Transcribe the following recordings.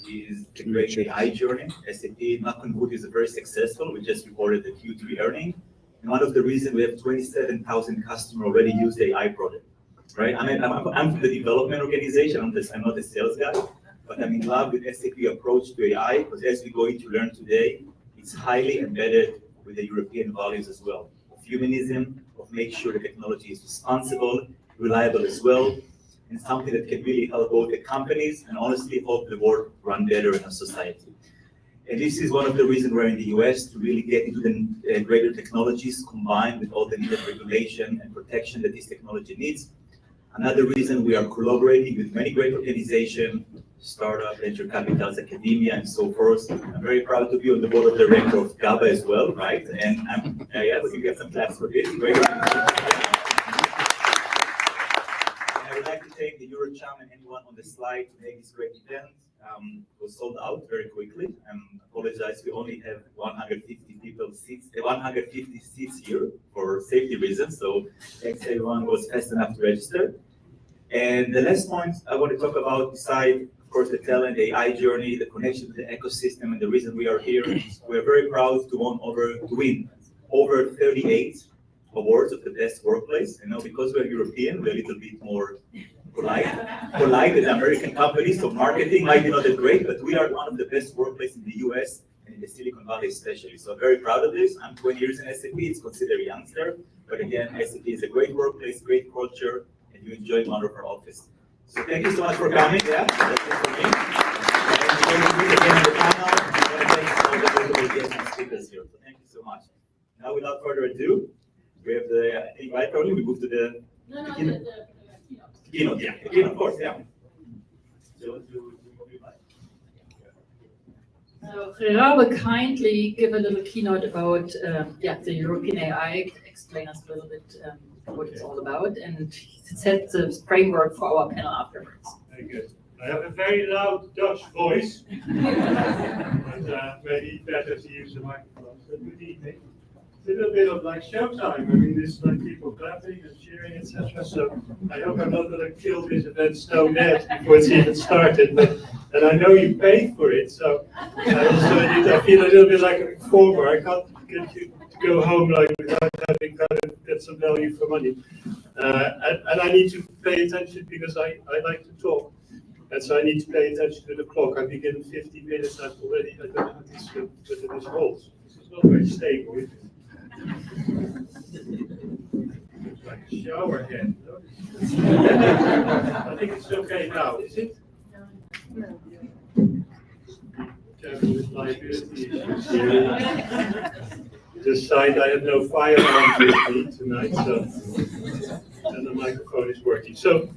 is the great AI journey. SAP, knock on wood, is very successful. We just reported the Q3 earning. And one of the reasons we have 27,000 customers already use the AI product, right? I'm from the development organization. I'm not a sales guy, but I'm in love with SAP approach to AI, because as we're going to learn today, it's highly embedded with the European values as well, of humanism, of make sure the technology is responsible, reliable as well, and something that can really help both the companies and honestly help the world run better in a society. And this is one of the reasons we're in the US, to really get into the greater technologies combined with all the needed regulation and protection that this technology needs. Another reason we are collaborating with many great organizations, startup, venture capitals, academia, and so forth. I'm very proud to be on the board of directors of GABA as well, right? And yeah, we can get some claps for this. Great. I would like to thank the EuroCham and anyone on the slide to make this great event. It was sold out very quickly. Apologize, we only have 150 seats here for safety reasons. So thanks everyone who was fast enough to register. And the last point I want to talk about, besides, of course, the talent, the AI journey, the connection to the ecosystem, and the reason we are here, we're very proud to win over 38 awards of the best workplace. You know, because we're European, we're a little bit more polite than American companies, so marketing might be not that great, but we are one of the best workplaces in the US and in the Silicon Valley especially. So I'm very proud of this. I'm 20 years in SAP, it's considered a youngster, but again, SAP is a great workplace, great culture, and you enjoy one of our office. So thank you so much for coming. Yeah, that's it for me. And we're going to meet again on the panel. I want to thank all the guests and speakers here. So thank you so much. Now, without further ado, we have the invite only. We move to the keynote. Keynote, yeah. The keynote, of course, yeah. So Gerard will kindly give a little keynote about the European AI, explain us a little bit what it's all about, and set the framework for our panel afterwards. Very good. I have a very loud Dutch voice, but maybe better to use the microphone. So good evening. It's a little bit of like showtime. I mean, there's like people clapping and cheering, etc. So I hope I'm not going to kill this event stone dead before it's even started. And I know you paid for it, so I feel a little bit like a performer. I can't get you to go home like without having kind of get some value for money. And I need to pay attention because I like to talk. And so I need to pay attention to the clock. I begin in 15 minutes. I don't know how this holds. This is not very stable, is it? Looks like a shower head. No? I think it's okay now, is it? No. Careful with liability issues here. This side, I have no firearms with me tonight, so and the microphone is working. So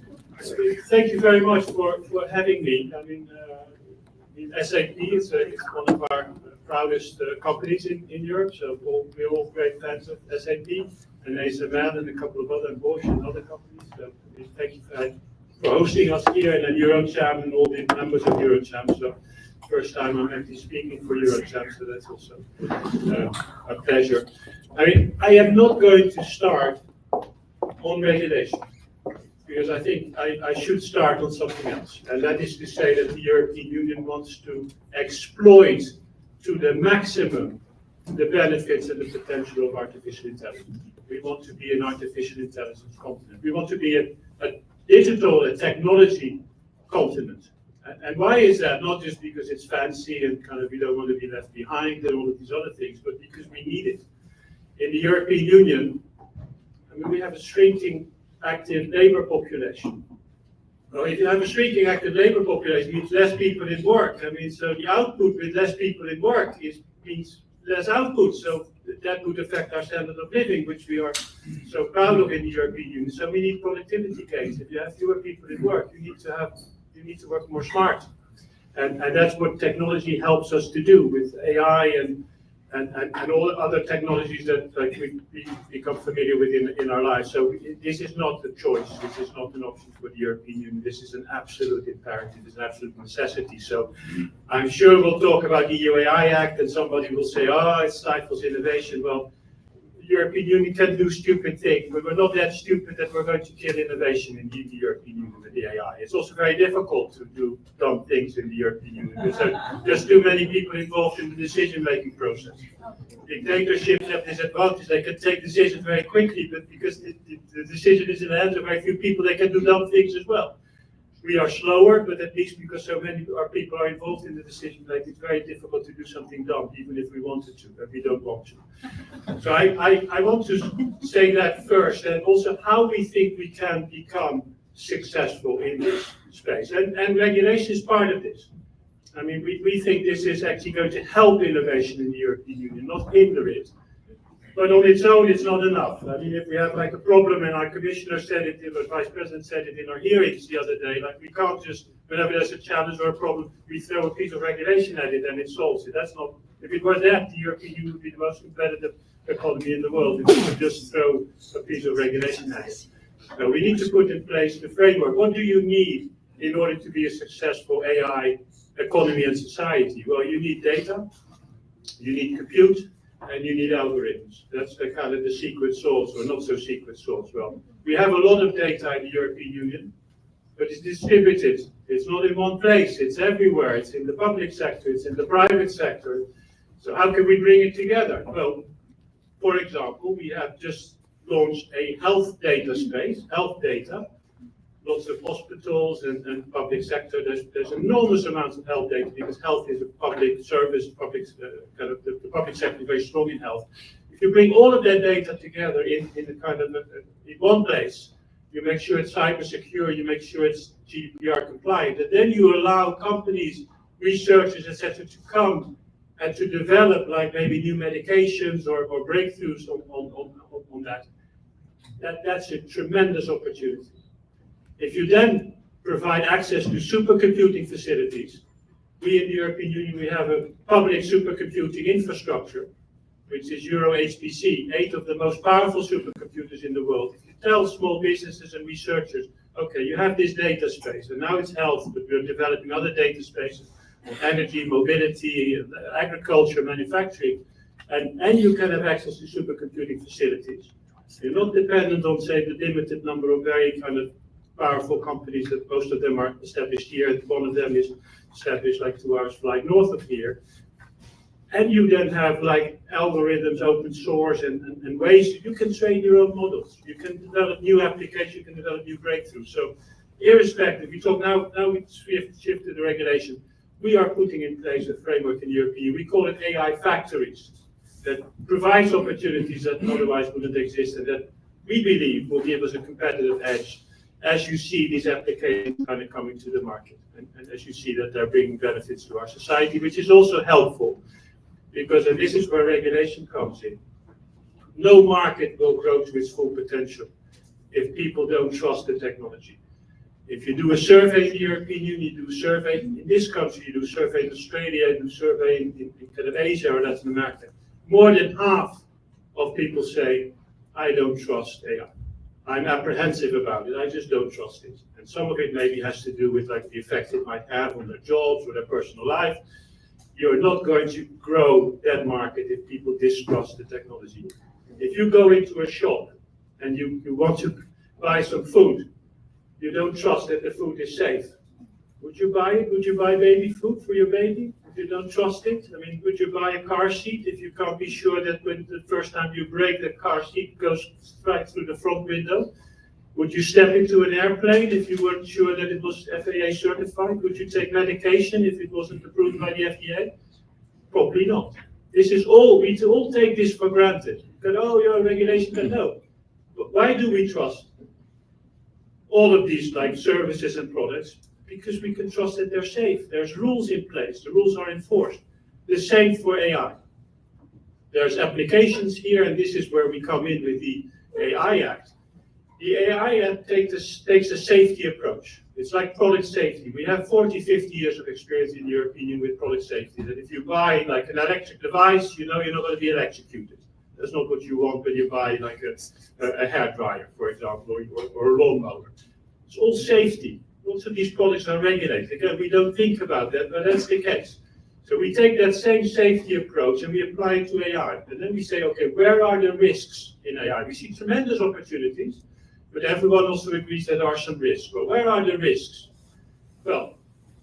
thank you very much for having me. I mean, SAP is one of our proudest companies in Europe, so we're all great fans of SAP, and ASML and a couple of other Bosch and other companies. So thank you for hosting us here, and then EuroCham and all the members of EuroCham. So first time I'm actually speaking for EuroCham, so that's also a pleasure. I mean, I am not going to start on regulation, because I think I should start on something else, and that is to say that the European Union wants to exploit to the maximum the benefits and the potential of artificial intelligence. We want to be an artificial intelligence continent. We want to be a digital, a technology continent. And why is that? Not just because it's fancy and kind of we don't want to be left behind and all of these other things, but because we need it. In the European Union, I mean, we have a shrinking active labor population. Well, if you have a shrinking active labor population, it means less people in work. I mean, so the output with less people in work means less output. So that would affect our standard of living, which we are so proud of in the European Union. So we need productivity gains. If you have fewer people in work, you need to work more smart. And that's what technology helps us to do with AI and all the other technologies that we become familiar with in our lives. So this is not a choice. This is not an option for the European Union. This is an absolute imperative. It's an absolute necessity. So I'm sure we'll talk about the EU AI Act, and somebody will say, oh, it stifles innovation. Well, European Union can do stupid things, but we're not that stupid that we're going to kill innovation in the European Union with the AI. It's also very difficult to do dumb things in the European Union because there's too many people involved in the decision-making process. Dictatorships have this advantage, they can take decisions very quickly, but because the decision is in the hands of very few people, they can do dumb things as well. We are slower, but at least because so many people are involved in the decision making, it's very difficult to do something dumb, even if we wanted to, but we don't want to. So I want to say that first, and also how we think we can become successful in this space. And regulation is part of this. I mean, we think this is actually going to help innovation in the European Union, not hinder it. But on its own, it's not enough. I mean, if we have like a problem, and our commissioner said it, the vice president said it in our hearings the other day, like we can't just, whenever there's a challenge or a problem, we throw a piece of regulation at it and it solves it. That's not, if it were that, the European Union would be the most competitive economy in the world if we could just throw a piece of regulation at it. So we need to put in place the framework. What do you need in order to be a successful AI economy and society? Well, you need data, you need compute, and you need algorithms. That's the kind of the secret sauce, or not so secret sauce. Well, we have a lot of data in the European Union, but it's distributed. It's not in one place. It's everywhere. It's in the public sector. It's in the private sector. So how can we bring it together? Well, for example, we have just launched a health data space, health data. Lots of hospitals and public sector. There's enormous amounts of health data because health is a public service. The public sector is very strong in health. If you bring all of that data together in one place, you make sure it's cyber secure, you make sure it's GDPR compliant, and then you allow companies, researchers, etc., to come and to develop like maybe new medications or breakthroughs on that. That's a tremendous opportunity. If you then provide access to supercomputing facilities, we in the European Union, we have a public supercomputing infrastructure, which is EuroHPC, 8 of the most powerful supercomputers in the world. If you tell small businesses and researchers, okay, you have this data space, and now it's health, but we're developing other data spaces on energy, mobility, agriculture, manufacturing, and you can have access to supercomputing facilities. You're not dependent on, say, the limited number of very kind of powerful companies that most of them are established here, and one of them is established like 2 hours flight north of here. And you then have like algorithms, open source, and ways you can train your own models. You can develop new applications, you can develop new breakthroughs. So irrespective, we talk now we shifted the regulation. We are putting in place a framework in the European Union. We call it AI factories that provides opportunities that otherwise wouldn't exist, and that we believe will give us a competitive edge as you see these applications kind of coming to the market, and as you see that they're bringing benefits to our society, which is also helpful, because, and this is where regulation comes in, no market will grow to its full potential if people don't trust the technology. If you do a survey in the European Union, you do a survey in this country, you do a survey in Australia, you do a survey in kind of Asia or Latin America, more than half of people say, I don't trust AI. I'm apprehensive about it. I just don't trust it. And some of it maybe has to do with like the effect it might have on their jobs or their personal life. You're not going to grow that market if people distrust the technology. If you go into a shop and you want to buy some food, you don't trust that the food is safe. Would you buy it? Would you buy baby food for your baby if you don't trust it? I mean, would you buy a car seat if you can't be sure that when the first time you brake, the car seat goes right through the front window? Would you step into an airplane if you weren't sure that it was FAA certified? Would you take medication if it wasn't approved by the FDA? Probably not. This is all, we all take this for granted. That, oh, your regulation, but no. But why do we trust all of these like services and products? Because we can trust that they're safe. There's rules in place. The rules are enforced. The same for AI. There's applications here, and this is where we come in with the AI Act. The AI Act takes a safety approach. It's like product safety. We have 40, 50 years of experience in the European Union with product safety. That if you buy like an electric device, you know you're not going to be electrocuted. That's not what you want when you buy like a hairdryer, for example, or a lawnmower. It's all safety. Lots of these products are regulated. Again, we don't think about that, but that's the case. So we take that same safety approach and we apply it to AI. And then we say, okay, where are the risks in AI? We see tremendous opportunities, but everyone also agrees that there are some risks. But where are the risks? Well,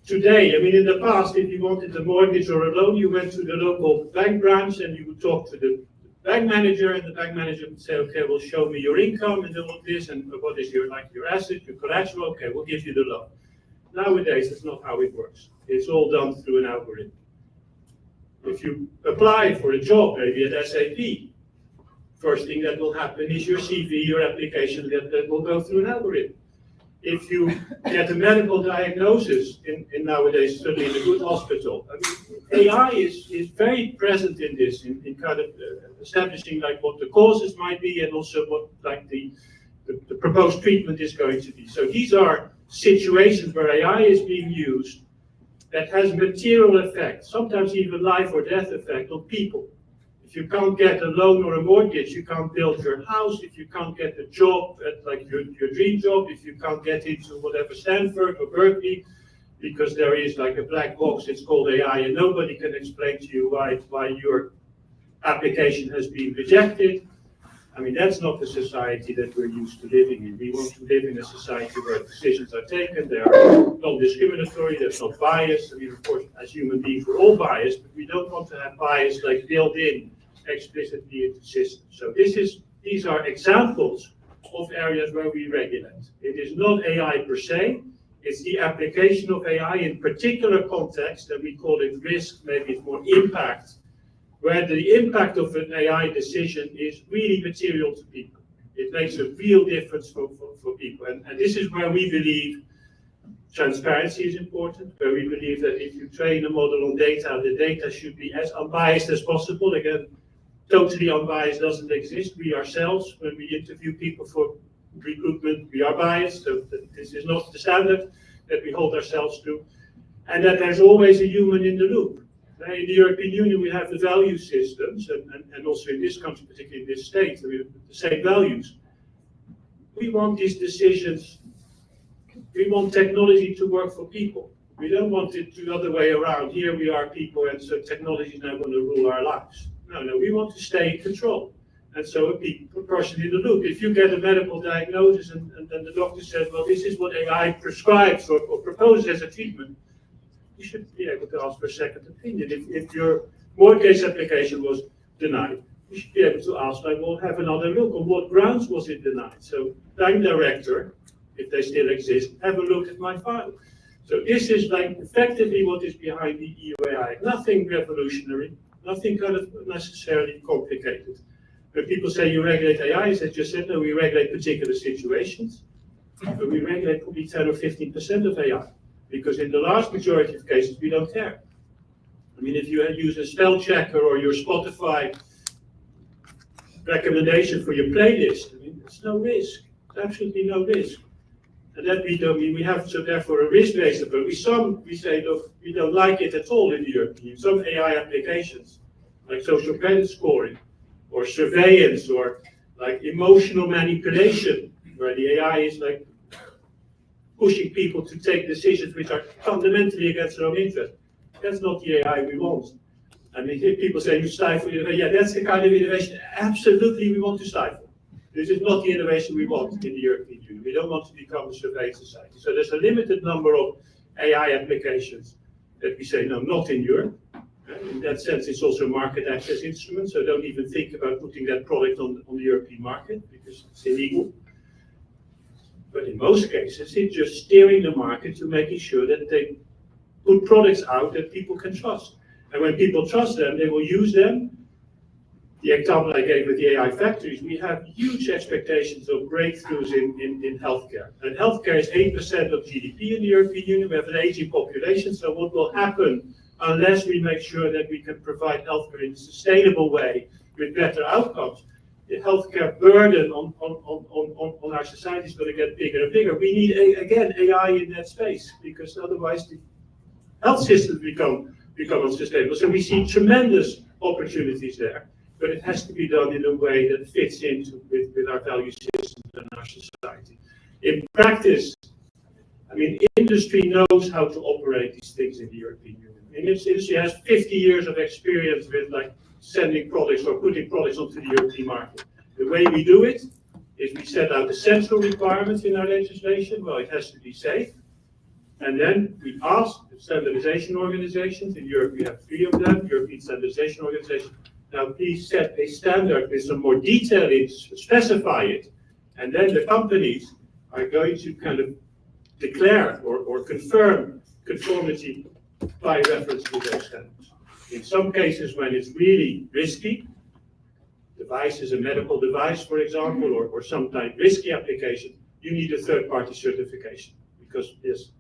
today, I mean, in the past, if you wanted a mortgage or a loan, you went to the local bank branch and you would talk to the bank manager, and the bank manager would say, okay, well, show me your income and all of this, and what is your asset, your collateral, okay, we'll give you the loan. Nowadays, that's not how it works. It's all done through an algorithm. If you apply for a job, maybe at SAP, first thing that will happen is your CV, your application, that will go through an algorithm. If you get a medical diagnosis in nowadays, certainly in a good hospital, I mean, AI is very present in this, in kind of establishing like what the causes might be and also what like the proposed treatment is going to be. So these are situations where AI is being used that has material effect, sometimes even life or death effect on people. If you can't get a loan or a mortgage, you can't build your house. If you can't get a job at like your dream job, if you can't get into whatever Stanford or Berkeley, because there is like a black box, it's called AI, and nobody can explain to you why your application has been rejected. I mean, that's not the society that we're used to living in. We want to live in a society where decisions are taken, they are non-discriminatory, there's no bias. I mean, of course, as human beings, we're all biased, but we don't want to have bias like built in explicitly into systems. So these are examples of areas where we regulate. It is not AI per se, it's the application of AI in particular context, and we call it risk, maybe it's more impact, where the impact of an AI decision is really material to people. It makes a real difference for people. And this is where we believe transparency is important, where we believe that if you train a model on data, the data should be as unbiased as possible. Again, totally unbiased doesn't exist. We ourselves, when we interview people for recruitment, we are biased. So this is not the standard that we hold ourselves to. And that there's always a human in the loop. In the European Union, we have the value systems, and also in this country, particularly in this state, we have the same values. We want these decisions, we want technology to work for people. We don't want it the other way around. Here we are people, and so technology is now going to rule our lives. No, we want to stay in control. And so a person in the loop. If you get a medical diagnosis and then the doctor says, well, this is what AI prescribes or proposes as a treatment, you should be able to ask for a second opinion. If your mortgage application was denied, you should be able to ask, like, well, have another look. On what grounds was it denied? So bank director, if they still exist, have a look at my file. So this is like effectively what is behind the EU AI. Nothing revolutionary, nothing kind of necessarily complicated. When people say you regulate AI, as I just said, no, we regulate particular situations, but we regulate probably 10 or 15% of AI. Because in the large majority of cases, we don't care. I mean, if you use a spell checker or your Spotify recommendation for your playlist, I mean, there's no risk. There's absolutely no risk. And that we don't mean we have, so therefore, a risk-based approach. We say, look, we don't like it at all in the European Union. Some AI applications, like social credit scoring, or surveillance, or like emotional manipulation, where the AI is like pushing people to take decisions which are fundamentally against their own interest. That's not the AI we want. I mean, people say you stifle innovation. Yeah, that's the kind of innovation absolutely we want to stifle. This is not the innovation we want in the European Union. We don't want to become a surveillance society. So there's a limited number of AI applications that we say, no, not in Europe. In that sense, it's also a market access instrument. So don't even think about putting that product on the European market because it's illegal. But in most cases, it's just steering the market to making sure that they put products out that people can trust. And when people trust them, they will use them. The example I gave with the AI factories, we have huge expectations of breakthroughs in healthcare. And healthcare is 8% of GDP in the European Union. We have an aging population. So what will happen unless we make sure that we can provide healthcare in a sustainable way with better outcomes? The healthcare burden on our society is going to get bigger and bigger. We need, again, AI in that space, because otherwise the health systems become unsustainable. So we see tremendous opportunities there, but it has to be done in a way that fits into with our value systems and our society. In practice, I mean, industry knows how to operate these things in the European Union. in its industry has 50 years of experience with like sending products or putting products onto the European market. The way we do it is we set out the central requirements in our legislation. Well, it has to be safe. And then we ask the standardization organizations. In Europe, we have 3 of them, European standardization organizations. Now, please set a standard with some more detail in, specify it. And then the companies are going to kind of declare or confirm conformity by reference to those standards. In some cases, when it's really risky, device is a medical device, for example, or some type risky application, you need a third-party certification. Because, yes,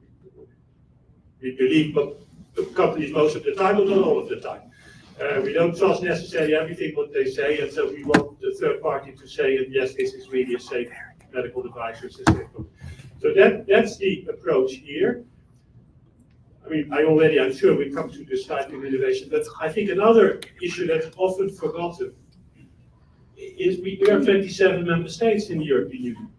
we believe but the companies most of the time, but not all of the time. We don't trust necessarily everything what they say, and so we want the third party to say, yes, this is really a safe medical device or system. So that's the approach here. I mean, I'm sure we come to this type of innovation, but I think another issue that's often forgotten is we are 27 member states in the European Union.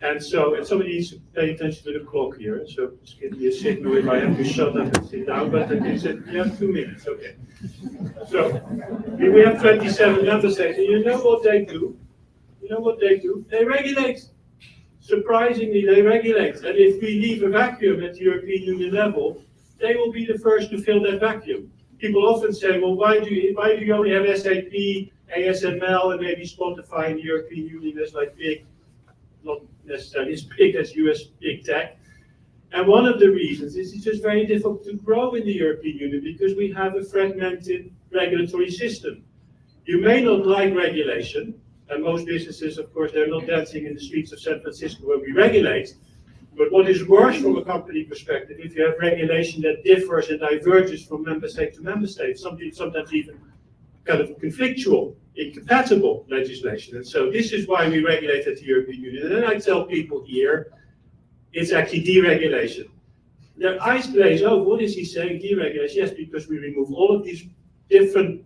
And so, and somebody needs to pay attention to the clock here, so just give me a signal if I have to shut up and sit down, but they said, you have 2 minutes, okay. So, we have 27 member states, and you know what they do? You know what they do? They regulate. Surprisingly, they regulate. And if we leave a vacuum at the European Union level, they will be the first to fill that vacuum. People often say, well, why do you only have SAP, ASML, and maybe Spotify in the European Union as like big, not necessarily as big as US big tech. And one of the reasons is it's just very difficult to grow in the European Union because we have a fragmented regulatory system. You may not like regulation, and most businesses, of course, they're not dancing in the streets of San Francisco where we regulate. But what is worse from a company perspective, if you have regulation that differs and diverges from member state to member state, sometimes even kind of conflictual, incompatible legislation. And so this is why we regulate at the European Union. And then I tell people here, it's actually deregulation. Their eyes glaze over, what is he saying, deregulation? Yes, because we remove all of these different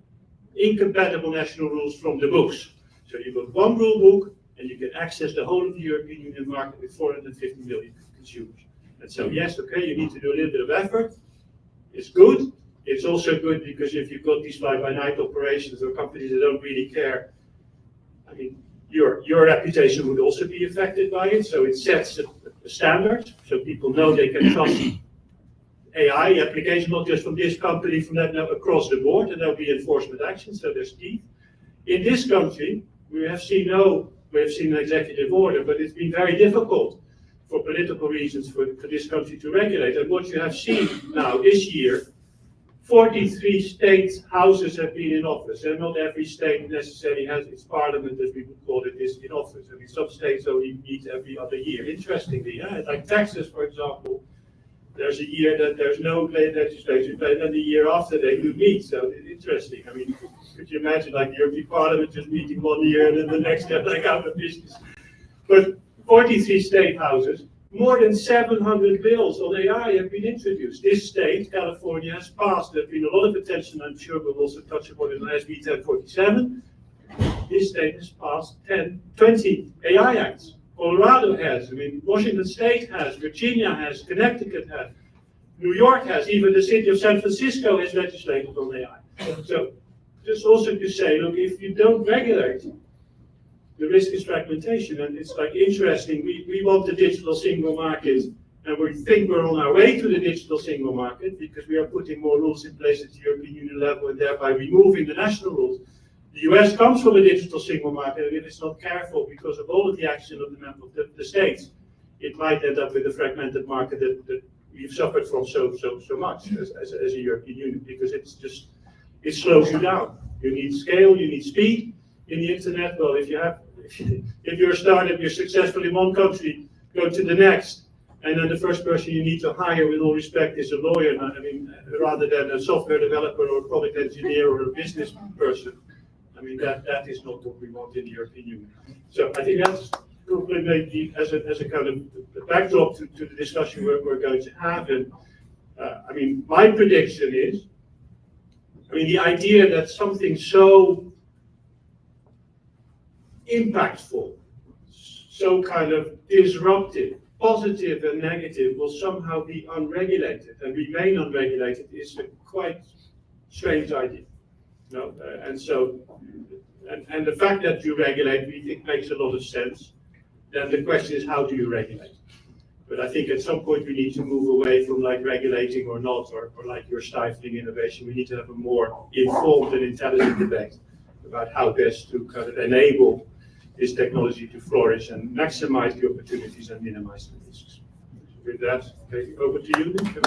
incompatible national rules from the books. So you've got one rule book, and you can access the whole of the European Union market with 450 million consumers. And so yes, okay, you need to do a little bit of effort. It's good. It's also good because if you've got these fly-by-night operations or companies that don't really care, I mean, your reputation would also be affected by it. So it sets a standard, so people know they can trust AI application, not just from this company, from that, across the board, and there'll be enforcement action. So there's teeth. In this country, we have seen an executive order, but it's been very difficult for political reasons for this country to regulate. And what you have seen now this year, 43 state houses have been in office, and not every state necessarily has its parliament, as we would call it, is in office. I mean, some states only meet every other year. Interestingly, like Texas, for example, there's a year that there's no legislation, but then the year after they do meet. So it's interesting. I mean, could you imagine like the European Parliament just meeting 1 year and then the next they're like out of business? But 43 state houses, more than 700 bills on AI have been introduced. This state, California, has passed. There's been a lot of attention, I'm sure we'll also touch upon it on SB 1047. This state has passed 20 AI acts. Colorado has, I mean, Washington State has, Virginia has, Connecticut has, New York has, even the city of San Francisco has legislated on AI. So just also to say, look, if you don't regulate, the risk is fragmentation. And it's like interesting, we want the digital single market, and we think we're on our way to the digital single market because we are putting more rules in place at the European Union level and thereby removing the national rules. The US comes from a digital single market, and if it's not careful because of all of the action of the states, it might end up with a fragmented market that we've suffered from so much as a European Union, because it slows you down. You need scale, you need speed in the internet. Well, if you're a startup, you're successful in one country, go to the next, and then the first person you need to hire, with all respect, is a lawyer. I mean, rather than a software developer or a product engineer or a business person. I mean, that is not what we want in the European Union. So I think that's maybe as a kind of backdrop to the discussion we're going to have. And I mean, my prediction is, I mean, the idea that something so impactful, so kind of disruptive, positive and negative will somehow be unregulated and remain unregulated is a quite strange idea. No? And so, and the fact that you regulate, we think makes a lot of sense. Then the question is, how do you regulate? But I think at some point we need to move away from like regulating or not, or like you're stifling innovation. We need to have a more informed and intelligent debate about how best to kind of enable this technology to flourish and maximize the opportunities and minimize the risks. With that, okay, over to you, Nick.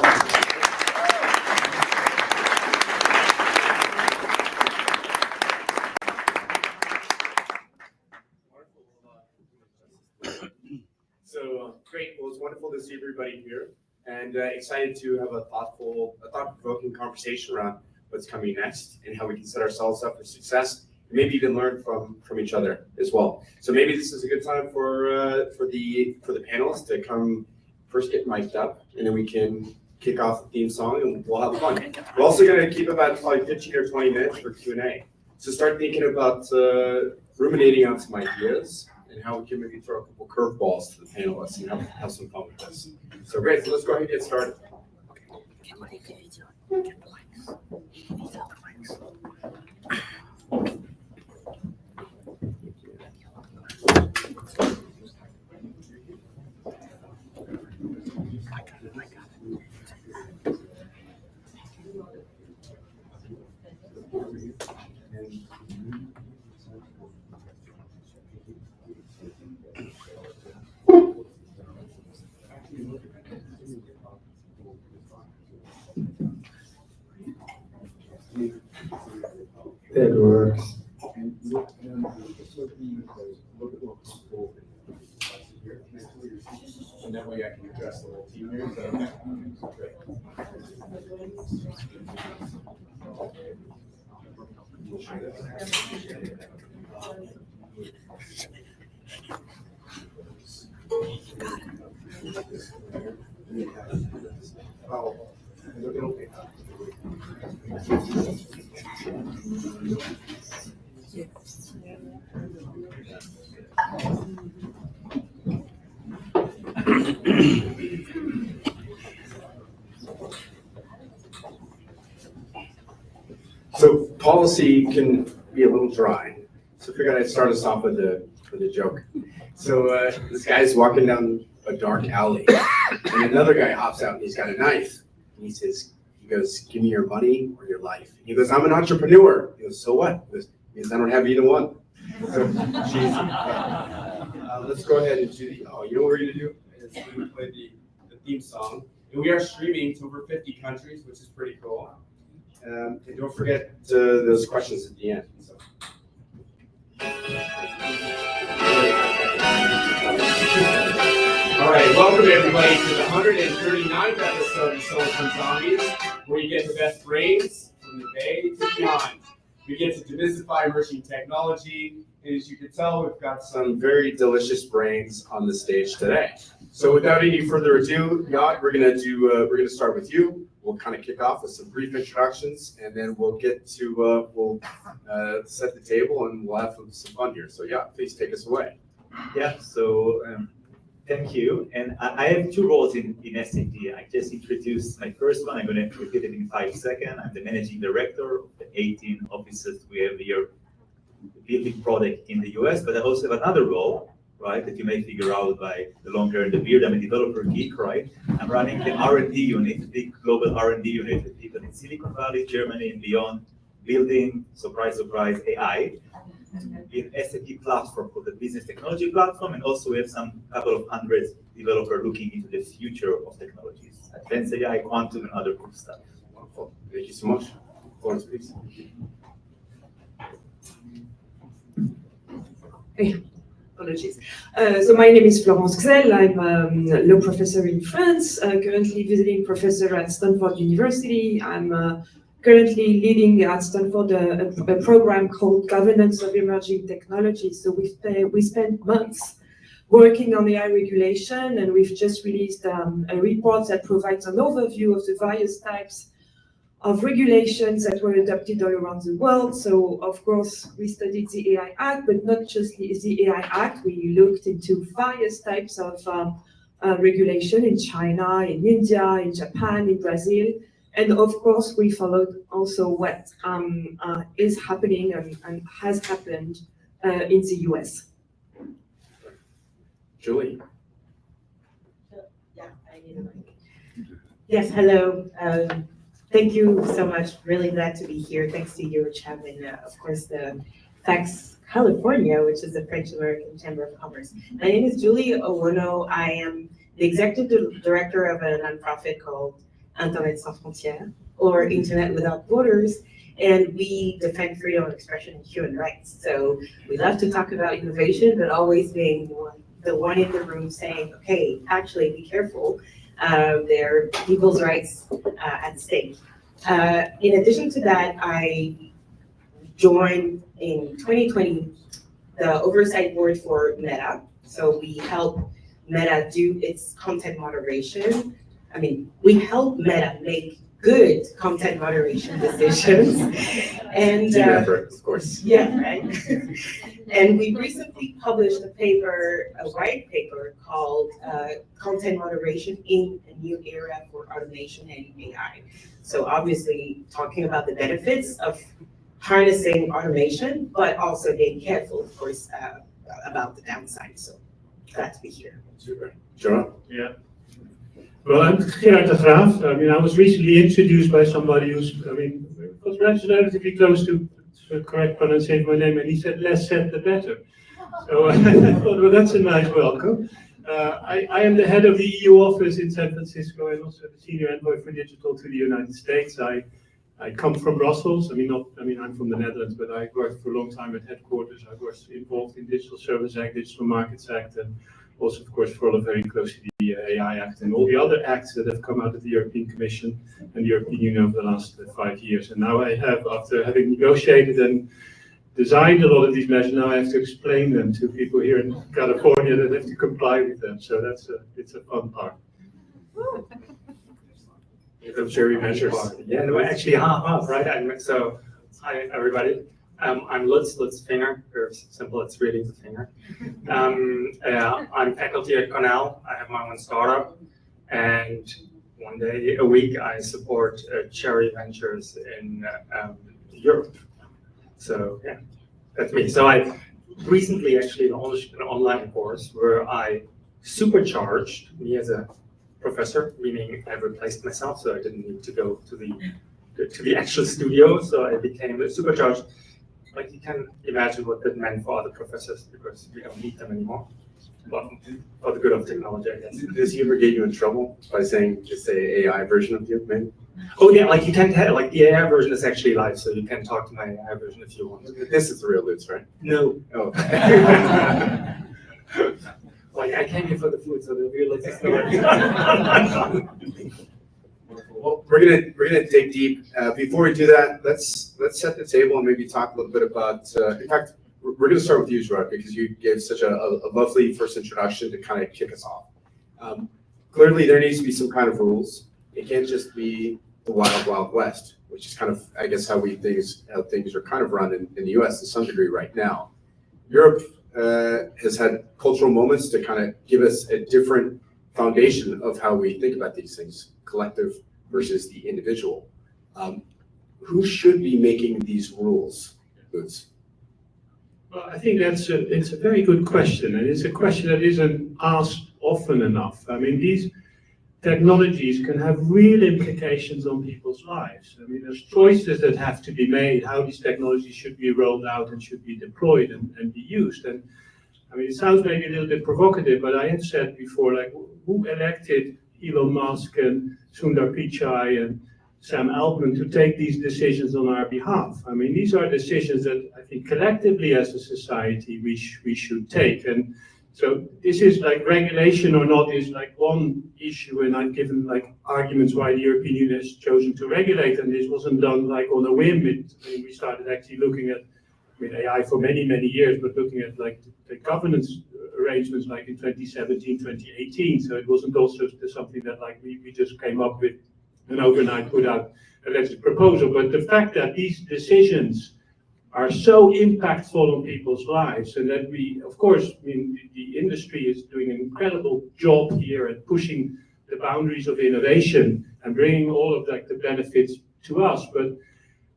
So great. Well, it's wonderful to see everybody here, and excited to have a thought-provoking conversation around what's coming next and how we can set ourselves up for success, and maybe even learn from each other as well. So maybe this is a good time for the panelists to come first get mic'd up, and then we can kick off the theme song and we'll have fun. We're also going to keep about probably 15 or 20 minutes for Q&A. So start thinking about ruminating on some ideas and how we can maybe throw a couple curveballs to the panelists and have some fun with this. So great, so let's go ahead and get started. That works. And that way I can address the whole team here. So, great. So policy can be a little dry. So I figured I'd start us off with a joke. So this guy's walking down a dark alley, and another guy hops out and he's got a knife. And he goes, "Give me your money or your life." And he goes, "I'm an entrepreneur." He goes, "So what?" He goes, "Because I don't have either one." So let's go ahead and do you know what we're gonna do? Is we're gonna play the theme song. And we are streaming to over 50 countries, which is pretty cool. And don't forget those questions at the end. So. All right, welcome everybody to the 139th episode of Silicon Zombies, where you get the best brains from the Bay to beyond. We get to demystify emerging technology, and as you can tell, we've got some very delicious brains on the stage today. So without any further ado, Yaad, we're gonna start with you. We'll kind of kick off with some brief introductions, and then we'll get to set the table and we'll have some fun here. So yeah, please take us away. Yeah, so thank you. And I have two roles in SAP. I just introduced my first one. I'm going to repeat it in 5 seconds. I'm the managing director of the 18 offices we have here building product in the US, but I also have another role, right, that you may figure out by the long hair and the beard. I'm a developer geek, right? I'm running the R&D unit, the big global R&D unit with people in Silicon Valley, Germany, and beyond, building, surprise, surprise, AI. In SAP platform for the business technology platform, and also we have couple of hundred developers looking into the future of technologies, advanced AI, quantum, and other cool stuff. Wonderful. Thank you so much. Florence, please. Hey, apologies. So my name is Florence. I'm a law professor in France, currently visiting professor at Stanford University. I'm currently leading at Stanford a program called Governance of Emerging Technologies. So we spent months working on AI regulation, and we've just released a report that provides an overview of the various types of regulations that were adopted all around the world. So of course, we studied the AI Act, but not just the AI Act. We looked into various types of regulation in China, in India, in Japan, in Brazil. And of course, we followed also what is happening and has happened in the US. Julie. Yeah, I need a mic. Yes, hello. Thank you so much. Really glad to be here. Thanks to EuroCham and of course the FACS California, which is the French American Chamber of Commerce. My name is Julie Owono. I am the executive director of a nonprofit called Internet Sans Frontières, or Internet Without Borders, and we defend freedom of expression and human rights. So we love to talk about innovation, but always being the one in the room saying, okay, actually be careful. There are people's rights at stake. In addition to that, I joined in 2020 the oversight board for Meta. So we help Meta do its content moderation. I mean, we help Meta make good content moderation decisions. And Team effort, of course. yeah, right. And we recently published a white paper called Content Moderation in a New Era for Automation and AI. So obviously talking about the benefits of harnessing automation, but also being careful, of course, about the downside. So glad to be here. Super. Gerard? Yeah. Well, I'm Gerard de Graaf. I mean, I was recently introduced by somebody who's, I mean, was relatively close to the correct pronunciation of my name, and he said, less said the better. So I thought, well, that's a nice welcome. I am the head of the EU office in San Francisco and also the senior envoy for digital to the United States. I come from Brussels. I mean, I'm from the Netherlands, but I worked for a long time at headquarters. I was involved in Digital Service Act, Digital Markets Act, and also, of course, follow very closely the AI Act and all the other acts that have come out of the European Commission and the European Union over the last 5 years. And now I have, after having negotiated and designed a lot of these measures, now I have to explain them to people here in California that have to comply with them. So it's a fun part. I'm sure we measures. Yeah, no, actually half, right? Hi everybody. I'm Lutz Finger, very simple, it's reading the finger. I'm faculty at Cornell. I have my own startup, and one day a week I support charity ventures in Europe. So yeah, that's me. So I recently actually launched an online course where I supercharged me as a professor, meaning I replaced myself, so I didn't need to go to the actual studio. So I became a supercharged. Like you can imagine what that meant for other professors because we don't need them anymore. But for the good of technology, I guess. Does he ever get you in trouble by saying just say AI version of you, maybe? Oh yeah, like you can tell, like the AI version is actually live, so you can talk to my AI version if you want. This is the real Lutz, right? No. Oh. Like I came here for the food, so the real Lutz is Well, we're gonna dig deep. Before we do that, let's set the table and maybe talk a little bit about. In fact, we're gonna start with you, Gerard, because you gave such a lovely first introduction to kind of kick us off. Clearly, there needs to be some kind of rules. It can't just be the wild, wild west, which is kind of, I guess, how things are kind of run in the U.S. to some degree right now. Europe has had cultural moments to kind of give us a different foundation of how we think about these things, collective versus the individual. Who should be making these rules, Lutz? Well, I think it's a very good question, and it's a question that isn't asked often enough. I mean, these technologies can have real implications on people's lives. I mean, there's choices that have to be made, how these technologies should be rolled out and should be deployed and be used. And I mean, it sounds maybe a little bit provocative, but I have said before, like, who elected Elon Musk and Sundar Pichai and Sam Altman to take these decisions on our behalf? I mean, these are decisions that I think collectively as a society we should take. And so this is like regulation or not is like one issue, and I've given like arguments why the European Union has chosen to regulate, and this wasn't done like on a whim. We started actually looking at AI for many, many years, but looking at like the governance arrangements like in 2017, 2018. So it wasn't also something that like we just came up with and overnight put out a legislative proposal. But the fact that these decisions are so impactful on people's lives, and that we, of course, I mean, the industry is doing an incredible job here at pushing the boundaries of innovation and bringing all of like the benefits to us. But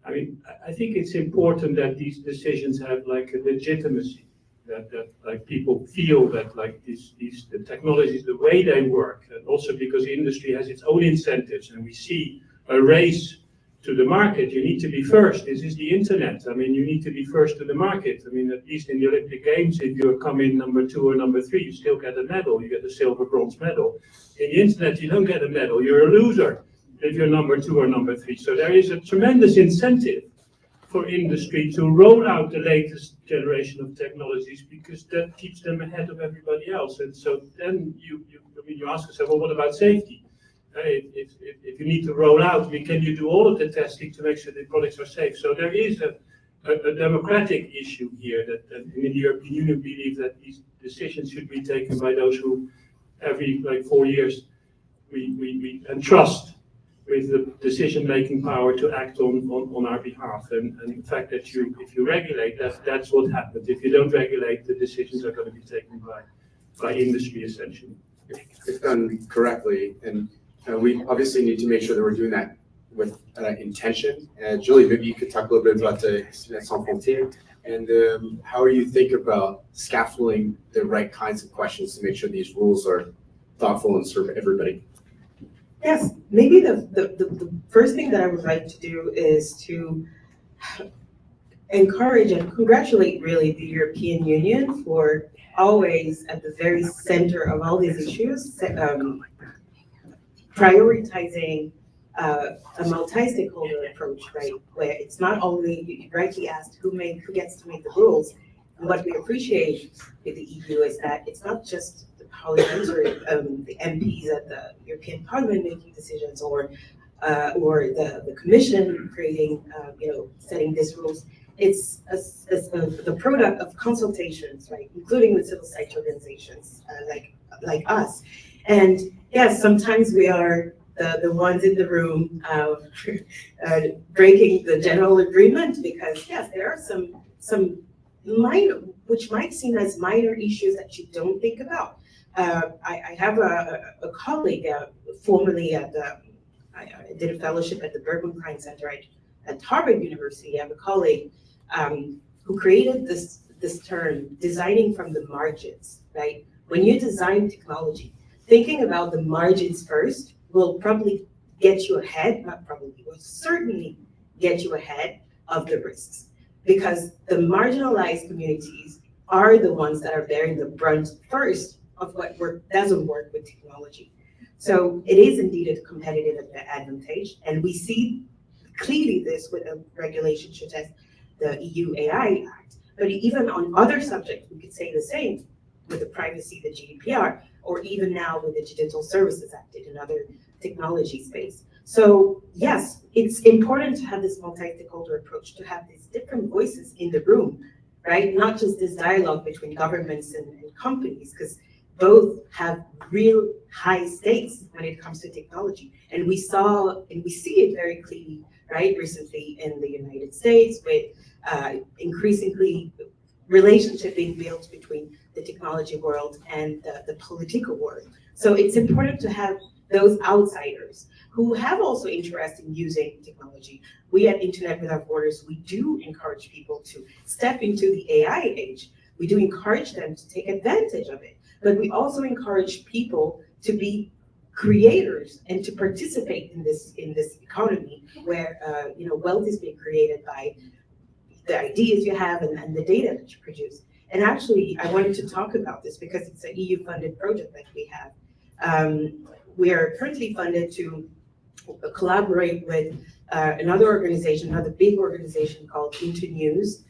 I mean, I think it's important that these decisions have like a legitimacy, that like people feel that like the technologies, the way they work, and also because the industry has its own incentives, and we see a race to the market. You need to be first. This is the internet. I mean, you need to be first to the market. I mean, at least in the Olympic Games, if you come in number 2 or number 3, you still get a medal. You get a silver, bronze medal. In the internet, you don't get a medal. You're a loser if you're number 2 or number 3. So there is a tremendous incentive for industry to roll out the latest generation of technologies, because that keeps them ahead of everybody else. And so then you ask yourself, well, what about safety? If you need to roll out, can you do all of the testing to make sure the products are safe? So there is a democratic issue here that in the European Union believe that these decisions should be taken by those who every like 4 years we entrust with the decision-making power to act on our behalf. And the fact that if you regulate, that's what happens. If you don't regulate, the decisions are going to be taken by industry essentially. If done correctly, and we obviously need to make sure that we're doing that with intention. Julie, maybe you could talk a little bit about the Sans Frontières, and how you think about scaffolding the right kinds of questions to make sure these rules are thoughtful and serve everybody. Yes, maybe the first thing that I would like to do is to encourage and congratulate really the European Union for always at the very center of all these issues, prioritizing a multi-stakeholder approach, right? Where it's not only, you rightly asked, who gets to make the rules. And what we appreciate with the EU is that it's not just the parliamentary, the MPs at the European Parliament making decisions, or the Commission creating, setting these rules. It's the product of consultations, right, including with civil society organizations like us. And yes, sometimes we are the ones in the room breaking the general agreement, because yes, there are some minor, which might seem as minor issues that you don't think about. I have a colleague, formerly I did a fellowship at the Bergman Klein Center at Harvard University. I have a colleague who created this term, designing from the margins, right? When you design technology, thinking about the margins first will probably get you ahead, not probably, will certainly get you ahead of the risks, because the marginalized communities are the ones that are bearing the brunt first of what doesn't work with technology. So it is indeed a competitive advantage, and we see clearly this with a regulation such as the EU AI Act. But even on other subjects, we could say the same with the privacy, the GDPR, or even now with the Digital Services Act in another technology space. So yes, it's important to have this multi-stakeholder approach, to have these different voices in the room, right? Not just this dialogue between governments and companies, because both have real high stakes when it comes to technology. And we saw, and we see it very clearly, right, recently in the United States, with increasingly relationship being built between the technology world and the political world. So it's important to have those outsiders who have also interest in using technology. We at Internet Without Borders, we do encourage people to step into the AI age. We do encourage them to take advantage of it, but we also encourage people to be creators and to participate in this economy where wealth is being created by the ideas you have and the data that you produce. And actually, I wanted to talk about this because it's an EU-funded project that we have. We are currently funded to collaborate with another organization, another big organization called Internews,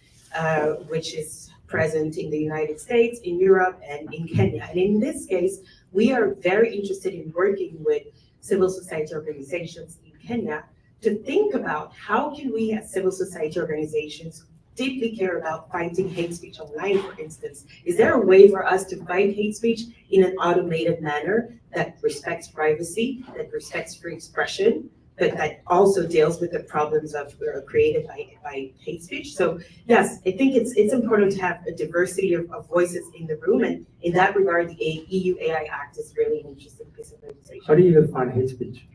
which is present in the United States, in Europe, and in Kenya. And in this case, we are very interested in working with civil society organizations in Kenya to think about how can we as civil society organizations deeply care about fighting hate speech online, for instance. Is there a way for us to fight hate speech in an automated manner that respects privacy, that respects free expression, but that also deals with the problems of created by hate speech. So yes, I think it's important to have a diversity of voices in the room, and in that regard, the EU AI Act is really an interesting piece of legislation. How do you define hate speech?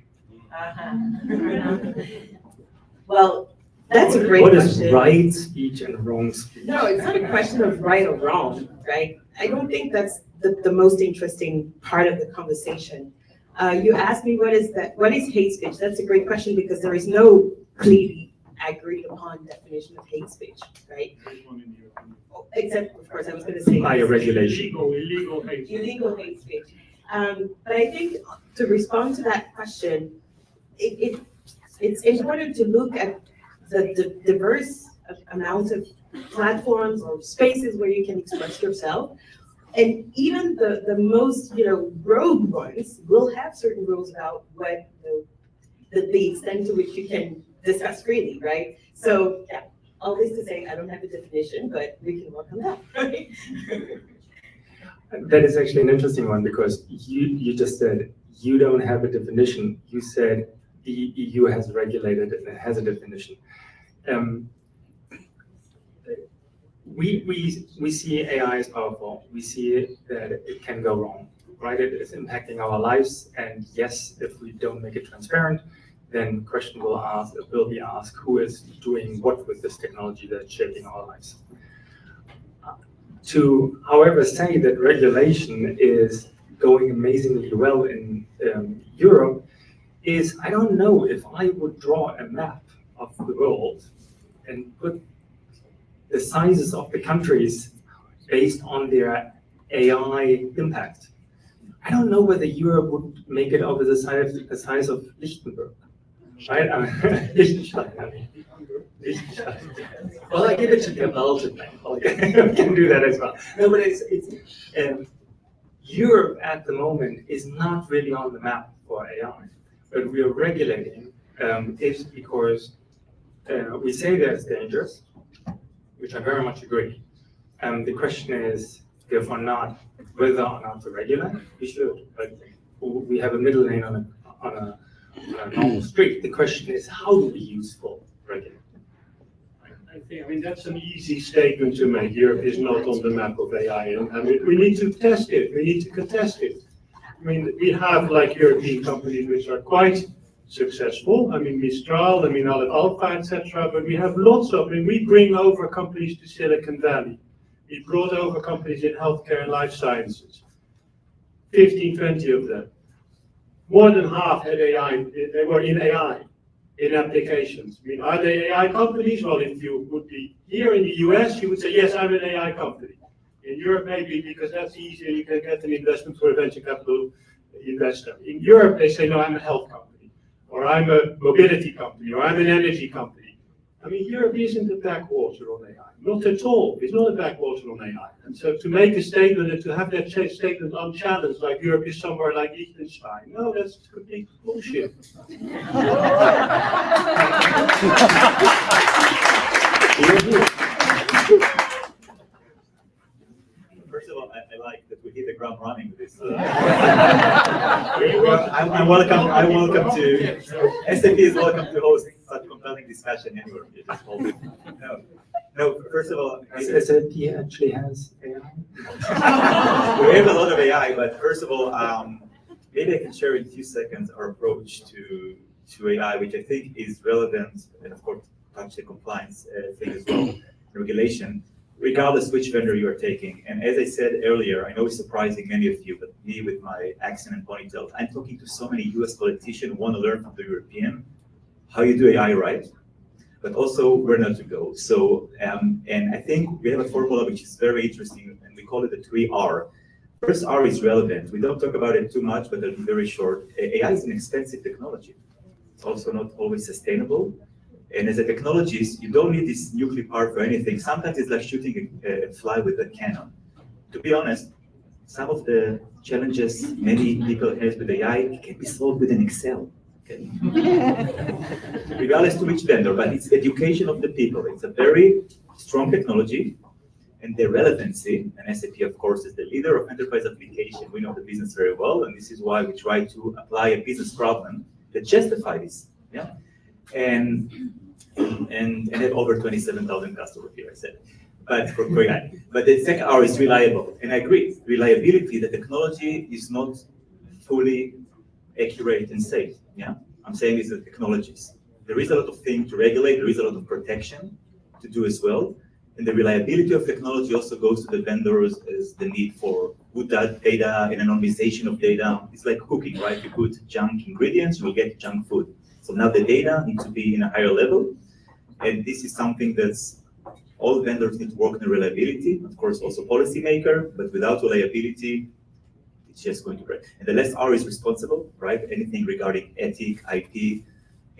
Well, that's a great What question. is right speech and wrong speech? No, it's not a question of right or wrong, right? I don't think that's the most interesting part of the conversation. You asked me what is hate speech? That's a great question because there is no clearly agreed upon definition of hate speech, right? Except, of course, I was going to say By regulation. Illegal hate. illegal hate speech. But I think to respond to that question, it's important to look at the diverse amount of platforms or spaces where you can express yourself. And even the most, rogue ones will have certain rules about what the extent to which you can discuss freely, right? So, yeah, all this to say, I don't have a definition, but we can work on that, right? That is actually an interesting one because you just said you don't have a definition. You said the EU has regulated it and it has a definition. We see AI as powerful. We see that it can go wrong, right? It is impacting our lives. And yes, if we don't make it transparent, then question will be asked, who is doing what with this technology that's shaping our lives? To, however, say that regulation is going amazingly well in Europe is, I don't know if I would draw a map of the world and put the sizes of the countries based on their AI impact. I don't know whether Europe would make it over the size of Liechtenberg, right? Liechtenstein, I mean. Liechtenstein. Well, I give it to Belgium, I can do that as well. No, but it's Europe at the moment is not really on the map for AI, but we are regulating it because we say there's dangers, which I very much agree. The question is, therefore, not whether or not to regulate. We should, but we have a middle lane on a normal street. The question is, how do we use full regulation? I mean, that's an easy statement to make. Europe is not on the map of AI. And I mean, we need to test it. We need to contest it. I mean, we have like European companies which are quite successful. I mean, Mistral, I mean, Alpha, etc. But we have lots of, I mean, we bring over companies to Silicon Valley. We brought over companies in healthcare and life sciences. 15, 20 of them. More than half had AI, they were in AI, in applications. I mean, are they AI companies? Well, if you would be here in the US, you would say, yes, I'm an AI company. In Europe, maybe because that's easier, you can get an investment for a venture capital investor. In Europe, they say, no, I'm a health company, or I'm a mobility company, or I'm an energy company. I mean, Europe isn't a backwater on AI, not at all. It's not a backwater on AI. And so to make a statement and to have that statement unchallenged, like Europe is somewhere like Liechtenstein, no, that's complete bullshit. First of all, I like that we hit the ground running with this. I'm welcome to, SAP is welcome to host such compelling discussion anywhere. No, first of all, SAP actually has AI. we have a lot of AI, but first of all, maybe I can share in a few seconds our approach to AI, which I think is relevant, and of course, touch the compliance thing as well, regulation, regardless which vendor you are taking. And as I said earlier, I know it's surprising many of you, but me with my accent and ponytail, I'm talking to so many US politicians who want to learn from the European how you do AI right, but also where not to go. So, and I think we have a formula which is very interesting, and we call it the 3R. First R is relevant. We don't talk about it too much, but it'll be very short. AI is an expensive technology. It's also not always sustainable. And as a technologist, you don't need this nuclear power for anything. Sometimes it's like shooting a fly with a cannon. To be honest, some of the challenges many people have with AI can be solved with an Excel. Okay? Regardless to which vendor, but it's education of the people. It's a very strong technology, and the relevancy, and SAP, of course, is the leader of enterprise application. We know the business very well, and this is why we try to apply a business problem that justifies this yeah? And have over 27,000 customers here, I said. But for AI. But the second R is reliable. And I agree, reliability, the technology is not fully accurate and safe, yeah? I'm saying it's the technologies. There is a lot of things to regulate, there is a lot of protection to do as well. And the reliability of technology also goes to the vendors as the need for good data and anonymization of data. It's like cooking, right? You put junk ingredients, you will get junk food. So now the data needs to be in a higher level. And this is something that's all vendors need to work on the reliability, of course, also policymaker, but without reliability, it's just going to break. And the last R is responsible, right? Anything regarding ethic, IP,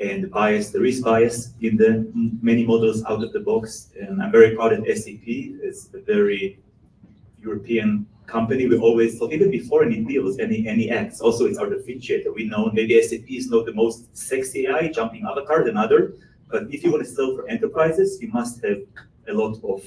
and bias. There is bias in the many models out of the box. And I'm very proud that SAP is a very European company. We always thought, even before any deals, any acts, also it's our differentiator. We know maybe SAP is not the most sexy AI, jumping avatar than other, but if you want to sell for enterprises, you must have a lot of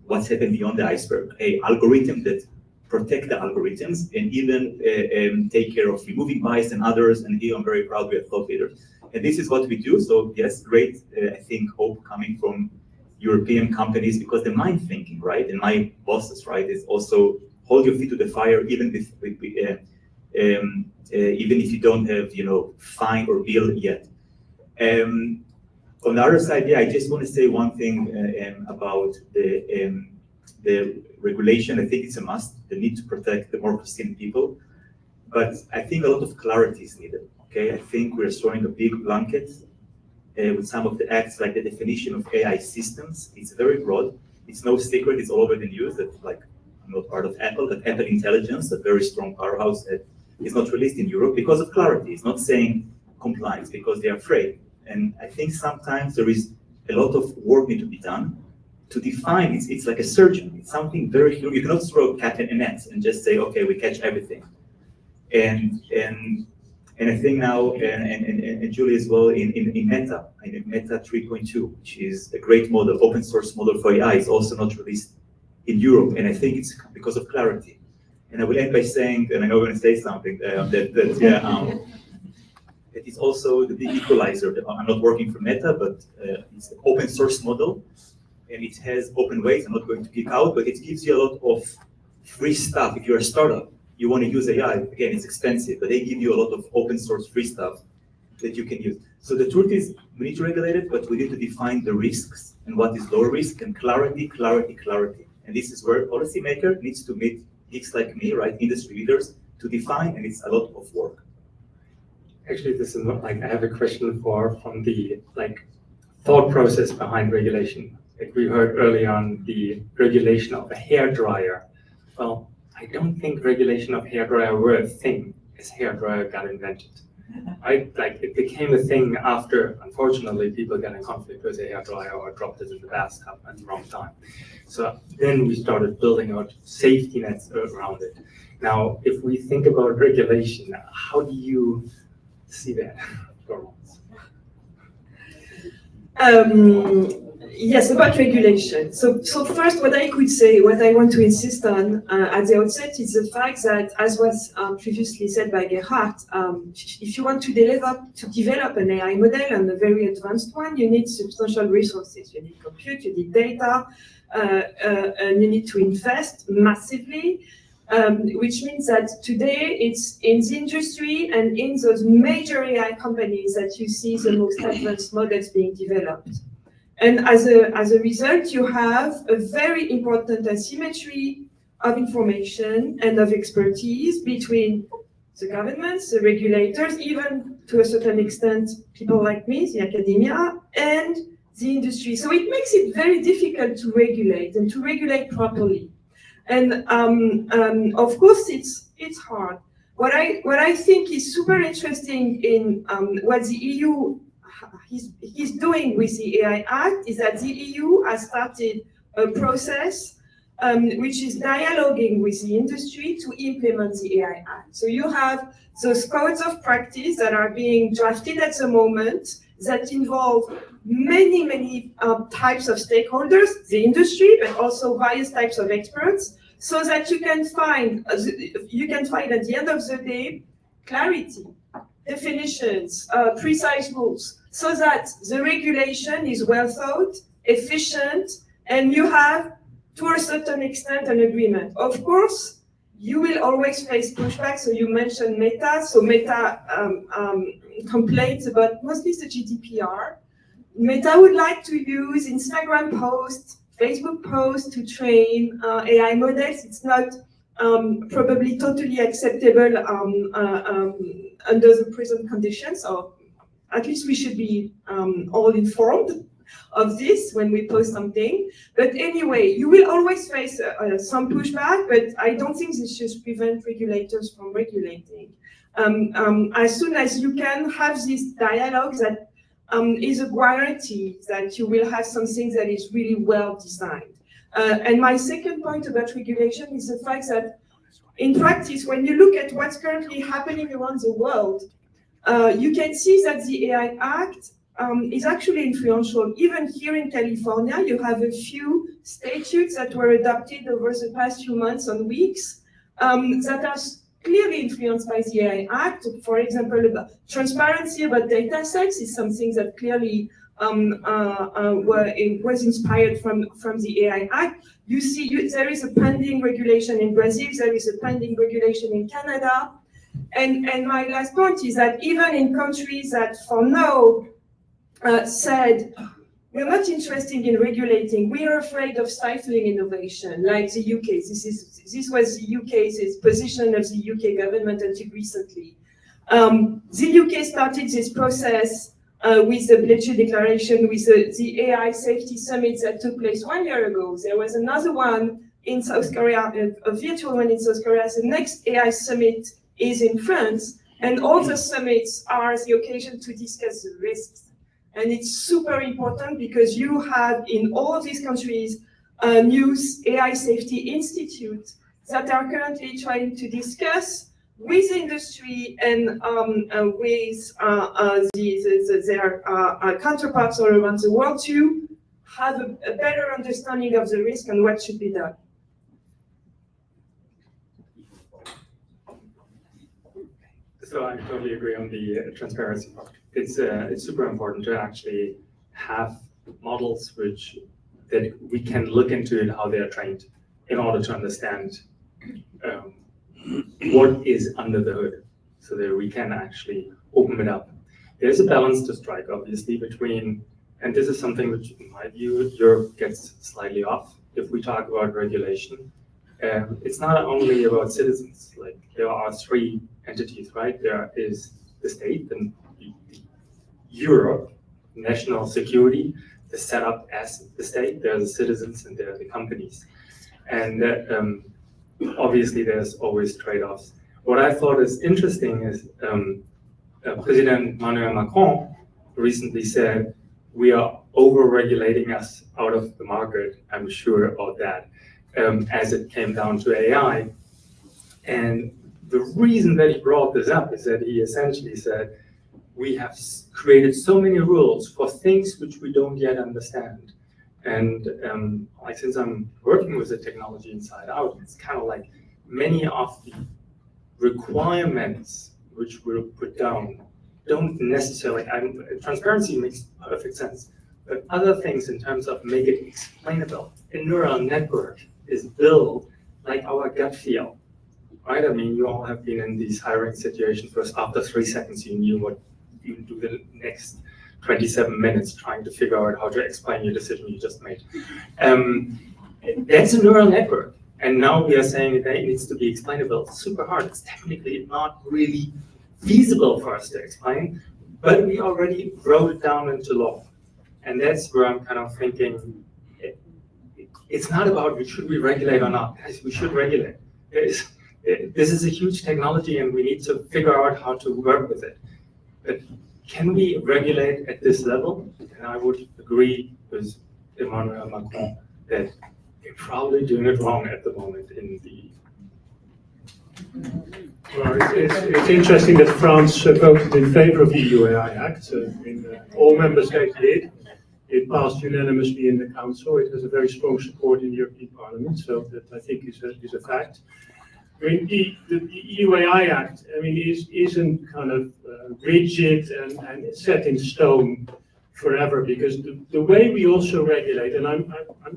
what's happened beyond the iceberg. A algorithm that protect the algorithms and even take care of removing bias and others. And here I'm very proud we are thought leaders. And this is what we do. So yes, great, I think, hope coming from European companies, because the mind thinking, right? And my bosses, right, is also hold your feet to the fire, even if you don't have, find or build yet. On the other side, yeah, I just want to say one thing about the regulation. I think it's a must, the need to protect democracy and people. But I think a lot of clarity is needed, okay? I think we're throwing a big blanket with some of the acts, like the definition of AI systems. It's very broad. It's no secret, it's all over the news that, like, I'm not part of Apple, but Apple Intelligence, a very strong powerhouse that is not released in Europe because of clarity. It's not saying compliance because they're afraid. And I think sometimes there is a lot of work need to be done to define. It's like a surgeon. It's something very, you cannot throw a cat in a net and just say, okay, we catch everything. And I think now, and Julie as well, in Meta 3.2, which is a great model, open source model for AI, is also not released in Europe. And I think it's because of clarity. And I will end by saying, and I know we're going to say something, it is also the big equalizer. I'm not working for Meta, but it's an open source model, and it has open weights. I'm not going to geek out, but it gives you a lot of free stuff. If you're a startup, you want to use AI, again, it's expensive, but they give you a lot of open source free stuff that you can use. So the truth is, we need to regulate it, but we need to define the risks and what is low risk, and clarity. And this is where policymaker needs to meet geeks like me, right, industry leaders, to define, and it's a lot of work. Actually, this is not like I have a question from the thought process behind regulation. Like we heard early on, the regulation of a hairdryer. Well, I don't think regulation of hairdryer were a thing as hairdryer got invented. It became a thing after, unfortunately, people got in conflict with a hairdryer or dropped it in the bathtub at the wrong time. So then we started building out safety nets around it. Now, if we think about regulation, how do you see that, Florence? Yes, about regulation. So first, what I could say, what I want to insist on at the outset is the fact that, as was previously said by Gerard, if you want to develop an AI model, and a very advanced one, you need substantial resources. You need compute, you need data, and you need to invest massively. Which means that today it's in the industry and in those major AI companies that you see the most advanced models being developed. And as a result, you have a very important asymmetry of information and of expertise between the governments, the regulators, even to a certain extent, people like me, the academia, and the industry. So it makes it very difficult to regulate and to regulate properly. And of course, it's hard. What I think is super interesting in what the EU is doing with the AI Act is that the EU has started a process which is dialoguing with the industry to implement the AI Act. So you have those codes of practice that are being drafted at the moment that involve many types of stakeholders, the industry, but also various types of experts, so that you can find at the end of the day clarity. definitions, precise rules, so that the regulation is well thought, efficient, and you have, to a certain extent, an agreement. Of course, you will always face pushback. So you mentioned Meta. So Meta complains about mostly the GDPR. Meta would like to use Instagram posts, Facebook posts to train AI models. It's not probably totally acceptable under the present conditions, or at least we should be all informed of this when we post something. But anyway, you will always face some pushback, but I don't think this should prevent regulators from regulating. As soon as you can have this dialogue that is a guarantee that you will have something that is really well designed. And my second point about regulation is the fact that in practice, when you look at what's currently happening around the world, you can see that the AI Act is actually influential. Even here in California, you have a few statutes that were adopted over the past few months and weeks that are clearly influenced by the AI Act. For example, about transparency about data sets is something that clearly was inspired from the AI Act. You see, there is a pending regulation in Brazil, there is a pending regulation in Canada. And my last point is that even in countries that for now said, we're not interested in regulating, we are afraid of stifling innovation, like the UK. This was the UK's position of the UK government until recently. The UK started this process with the Pledge Declaration, with the AI Safety Summit that took place 1 year ago. There was another one in South Korea, a virtual one in South Korea. The next AI Summit is in France, and all the summits are the occasion to discuss the risks. And it's super important because you have in all these countries new AI safety institutes that are currently trying to discuss with industry and with their counterparts all around the world to have a better understanding of the risk and what should be done. So I totally agree on the transparency part. It's super important to actually have models that we can look into it, how they are trained, in order to understand what is under the hood, so that we can actually open it up. There's a balance to strike, obviously, between, and this is something which, in my view, Europe gets slightly off if we talk about regulation. It's not only about citizens. Like, there are three entities, right? There is the state, and Europe, national security, is set up as the state. There are the citizens and there are the companies. And obviously there's always trade-offs. What I thought is interesting is President Emmanuel Macron recently said, we are over-regulating us out of the market, I'm sure of that, as it came down to AI. And the reason that he brought this up is that he essentially said, we have created so many rules for things which we don't yet understand. And like, since I'm working with the technology inside out, it's kind of like many of the requirements which we'll put down don't necessarily, transparency makes perfect sense, but other things in terms of make it explainable. A neural network is built like our gut feel, right? I mean, you all have been in these hiring situations where after 3 seconds you knew what you do the next 27 minutes trying to figure out how to explain your decision you just made. That's a neural network. And now we are saying that it needs to be explainable. It's super hard. It's technically not really feasible for us to explain, but we already wrote it down into law. And that's where I'm kind of thinking, it's not about should we regulate or not. Guys, we should regulate. This is a huge technology and we need to figure out how to work with it. But can we regulate at this level? And I would agree with Emmanuel Macron that they're probably doing it wrong at the moment in the... Well, it's interesting that France voted in favor of the EU AI Act. All member states did. It passed unanimously in the Council. It has a very strong support in the European Parliament, so that I think is a fact. I mean, the EU AI Act, I mean, isn't kind of rigid and set in stone forever, because the way we also regulate, and I'm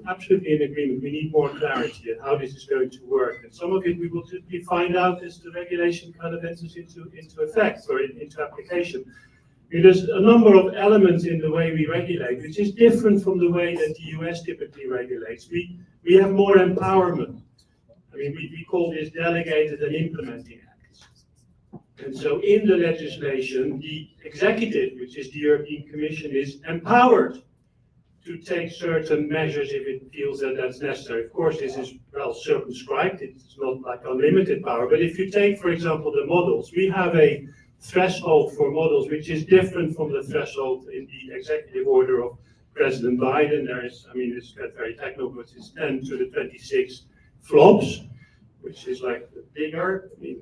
absolutely in agreement, we need more clarity on how this is going to work. And some of it we will simply find out as the regulation kind of enters into effect or into application. There's a number of elements in the way we regulate, which is different from the way that the US typically regulates. We have more empowerment. I mean, we call this delegated and implementing acts. And so in the legislation, the executive, which is the European Commission, is empowered to take certain measures if it feels that that's necessary. Of course, this is well circumscribed. It's not like unlimited power. But if you take, for example, the models, we have a threshold for models, which is different from the threshold in the executive order of President Biden. There is, I mean, it's very technical, but it's 10 to the 26 flops, which is like bigger. I mean,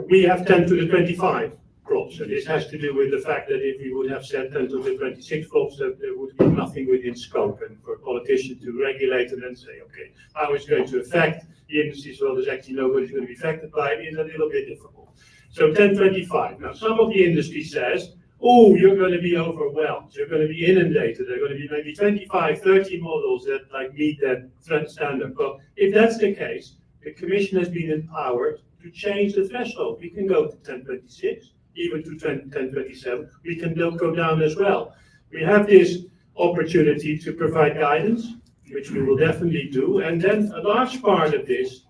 we have 10 to the 25 flops, and this has to do with the fact that if we would have said 10 to the 26 flops, that there would be nothing within scope, and for a politician to regulate and then say, okay, how it's going to affect the industry, well, there's actually nobody's going to be affected by it, is a little bit difficult. So 1025. Now, some of the industry says, oh, you're going to be overwhelmed. You're going to be inundated. There are going to be maybe 25, 30 models that like meet that standard. Well, if that's the case, the Commission has been empowered to change the threshold. We can go to 1026, even to 1027. We can go down as well. We have this opportunity to provide guidance, which we will definitely do. And then a large part of this,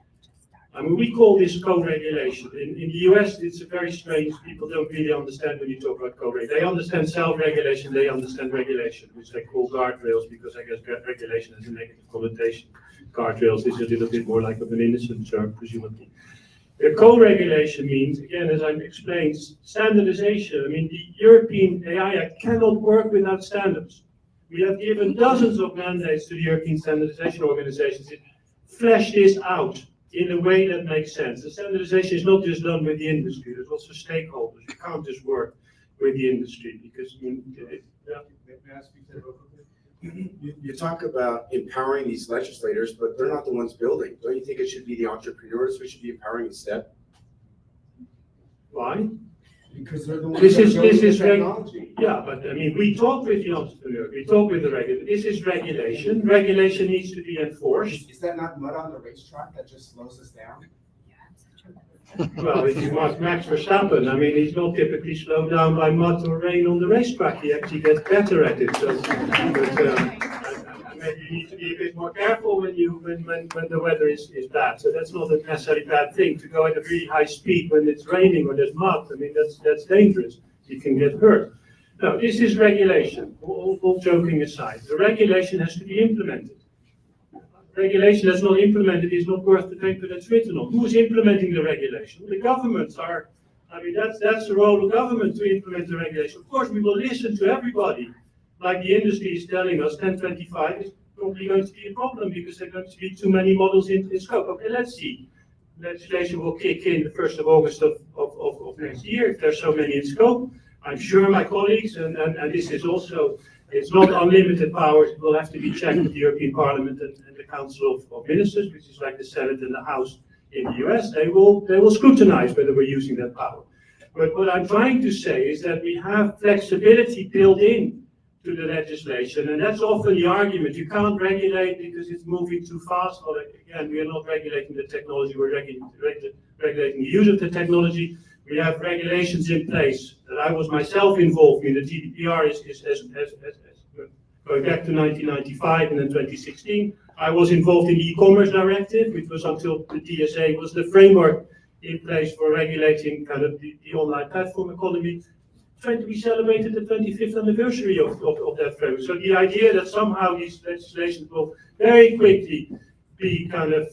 I mean, we call this co-regulation. In the US, it's a very strange, people don't really understand when you talk about co-regulation. They understand self-regulation, they understand regulation, which they call guardrails, because I guess regulation has a negative connotation. Guardrails is a little bit more like of an innocent term, presumably. The co-regulation means, again, as I've explained, standardization. I mean, the European AI Act cannot work without standards. We have given dozens of mandates to the European standardization organizations to flesh this out in a way that makes sense. The standardization is not just done with the industry, there's also stakeholders. You can't just work with the industry because May I speak to that real quickly? You talk about empowering these legislators, but they're not the ones building. Don't you think it should be the entrepreneurs we should be empowering instead? Why? Because they're the ones This that is build the this technology. Yeah, but I mean, we talk with the entrepreneur, we talk with the regulator. This is regulation. Regulation needs to be enforced. Is that not mud on the racetrack that just slows us down? Well, if you ask Max Verstappen, I mean, he's not typically slowed down by mud or rain on the racetrack. He actually gets better at it. So, maybe you need to be a bit more careful when the weather is bad. So that's not a necessarily bad thing to go at a really high speed when it's raining or there's mud. I mean, that's dangerous. You can get hurt. No, this is regulation. All joking aside, the regulation has to be implemented. Regulation that's not implemented is not worth the paper that's written on. Who's implementing the regulation? The governments are. I mean, that's the role of government to implement the regulation. Of course, we will listen to everybody. Like the industry is telling us, 1025 is probably going to be a problem because there are going to be too many models in scope. Okay, let's see. Legislation will kick in the 1st of August of next year if there's so many in scope. I'm sure my colleagues, and this is also, it's not unlimited powers, it will have to be checked with the European Parliament and the Council of Ministers, which is like the Senate and the House in the US. They will scrutinize whether we're using that power. But what I'm trying to say is that we have flexibility built in to the legislation, and that's often the argument. You can't regulate because it's moving too fast. Or again, we are not regulating the technology, we're regulating the use of the technology. We have regulations in place that I was myself involved in. The GDPR is going back to 1995 and then 2016. I was involved in the e-commerce directive, which was until the TSA was the framework in place for regulating kind of the online platform economy. We celebrated the 25th anniversary of that framework. So the idea that somehow these legislations will very quickly be kind of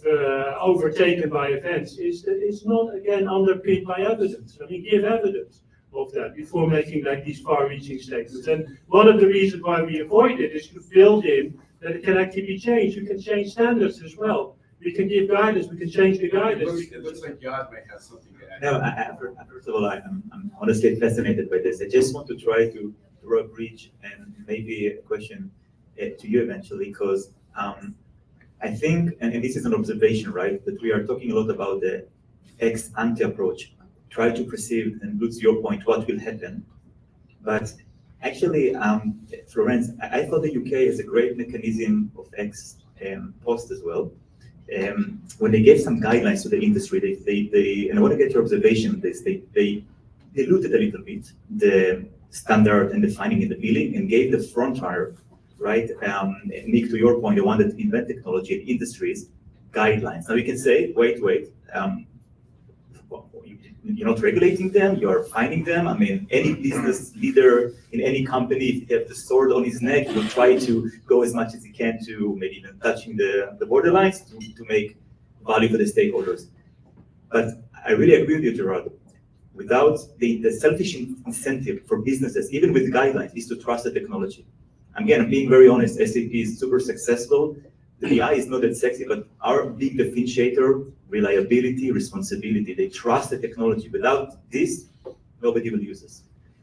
overtaken by events is not, again, underpinned by evidence. I mean, give evidence of that before making like these far-reaching statements. And one of the reasons why we avoid it is to build in that it can actually be changed. You can change standards as well. We can give guidance, we can change the guidance. It looks like Yaad may have something to add. No, first of all, I'm honestly fascinated by this. I just want to try to draw a bridge and maybe a question to you eventually, because I think, and this is an observation, right, that we are talking a lot about the ex ante approach. Try to perceive, and Lutz, your point, what will happen. But actually, Florence, I thought the UK is a great mechanism of ex post as well. When they gave some guidelines to the industry, they and I want to get your observation on this, they diluted a little bit the standard and defining in the billing and gave the front runner, right? Nick, to your point, the one that invent technology and industries guidelines. Now you can say, wait, you're not regulating them, you're finding them. I mean, any business leader in any company, if he has the sword on his neck, will try to go as much as he can to maybe even touching the borderlines to make value for the stakeholders. But I really agree with you, Gerard. Without the selfish incentive for businesses, even with guidelines, is to trust the technology. Again, I'm being very honest, SAP is super successful. The AI is not that sexy, but our big differentiator, reliability, responsibility, they trust the technology. Without this, nobody will use this.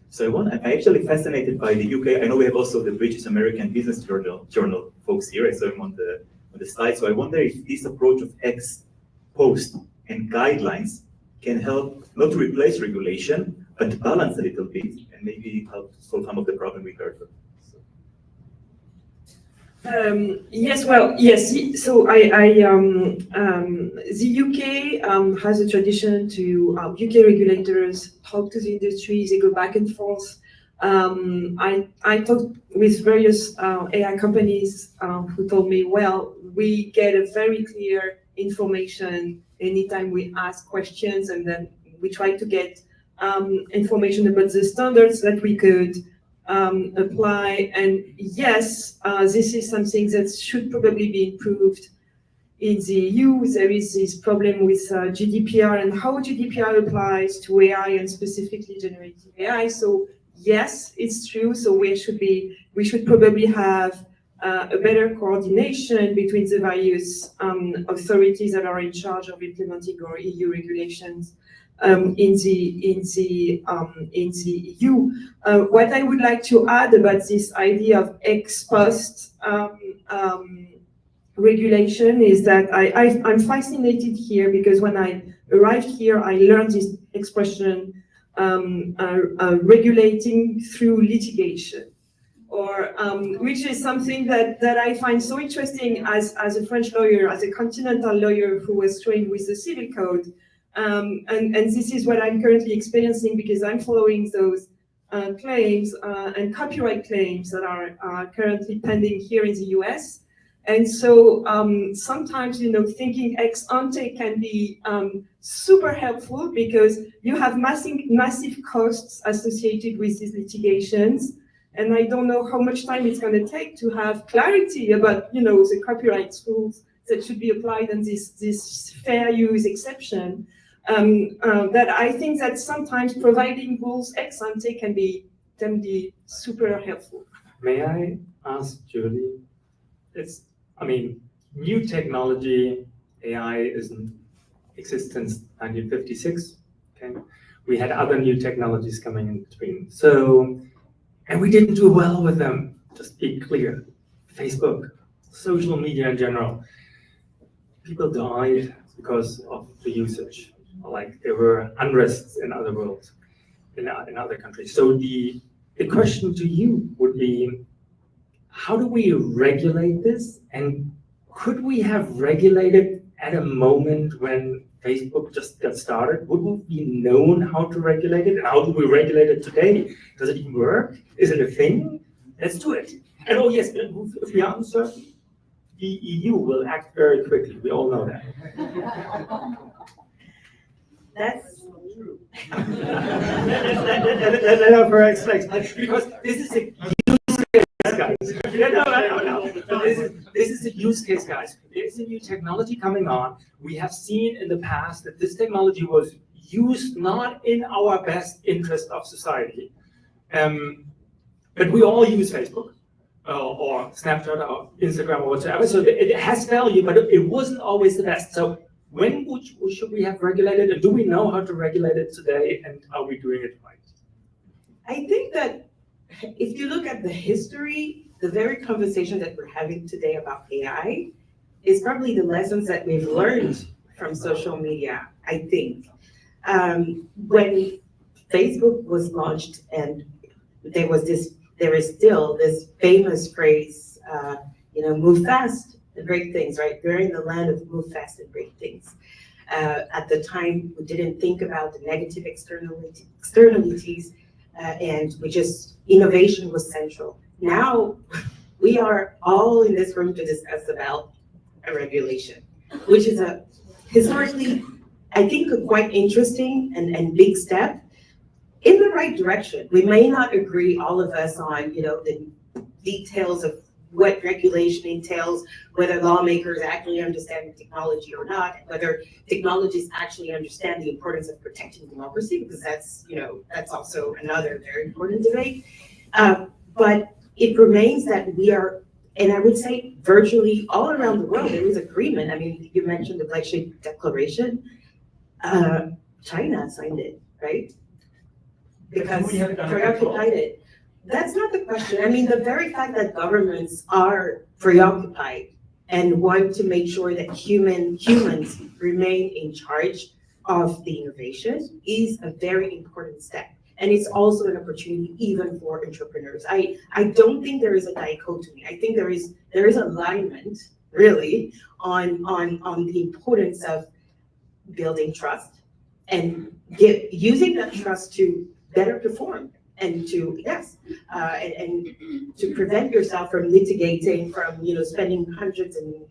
So I'm actually fascinated by the UK. I know we have also the British American Business Journal folks here. I saw them on the slide. So I wonder if this approach of ex post and guidelines can help not to replace regulation, but to balance a little bit and maybe help solve some of the problem we heard. Yes, so the UK has a tradition to UK regulators talk to the industry, they go back and forth. I talked with various AI companies who told me, well, we get a very clear information anytime we ask questions, and then we try to get information about the standards that we could apply. And yes, this is something that should probably be improved in the EU. There is this problem with GDPR and how GDPR applies to AI and specifically generative AI. So yes, it's true. So we should probably have a better coordination between the various authorities that are in charge of implementing our EU regulations in the EU. What I would like to add about this idea of ex post regulation is that I'm fascinated here because when I arrived here, I learned this expression, regulating through litigation, or which is something that I find so interesting as a French lawyer, as a continental lawyer who was trained with the civil code. And this is what I'm currently experiencing because I'm following those claims and copyright claims that are currently pending here in the US. And so sometimes, thinking ex ante can be super helpful because you have massive costs associated with these litigations. And I don't know how much time it's going to take to have clarity about, the copyright rules that should be applied and this fair use exception. That I think that sometimes providing rules ex ante can be super helpful. May I ask Julie? New technology, AI is in existence 1956. Okay, we had other new technologies coming in between. So, and we didn't do well with them. Just be clear. Facebook, social media in general. People died because of the usage. Like there were unrests in other worlds, in other countries. So the question to you would be, how do we regulate this? And could we have regulated at a moment when Facebook just got started? Would we be known how to regulate it? And how do we regulate it today? Does it even work? Is it a thing? Let's do it. And oh yes, if we are uncertain, the EU will act very quickly. We all know that. That's true. Let her explain. Because this is a use case, guys. No. This is a use case, guys. There's a new technology coming on. We have seen in the past that this technology was used not in our best interest of society. But we all use Facebook or Snapchat or Instagram or whatever. So it has value, but it wasn't always the best. So when should we have regulated, and do we know how to regulate it today, and are we doing it right? I think that if you look at the history, the very conversation that we're having today about AI is probably the lessons that we've learned from social media, I think. When Facebook was launched and there is still this famous phrase, move fast and break things, right? We're in the land of move fast and break things. At the time, we didn't think about the negative externalities, and innovation was central. Now, we are all in this room to discuss about a regulation, which is historically, I think, a quite interesting and big step in the right direction. We may not agree, all of us, on the details of what regulation entails, whether lawmakers actually understand technology or not, whether technologists actually understand the importance of protecting democracy, because that's also another very important debate. But it remains that we are, and I would say virtually all around the world, there is agreement. I mean, you mentioned the Black Sheep Declaration. China signed it, right? Because We haven't done it preoccupied it. That's not the question. I mean, the very fact that governments are preoccupied and want to make sure that humans remain in charge of the innovation is a very important step. And it's also an opportunity even for entrepreneurs. I don't think there is a dichotomy. I think there is alignment, really, on the importance of building trust and using that trust to better perform and to to prevent yourself from litigating, from spending hundreds and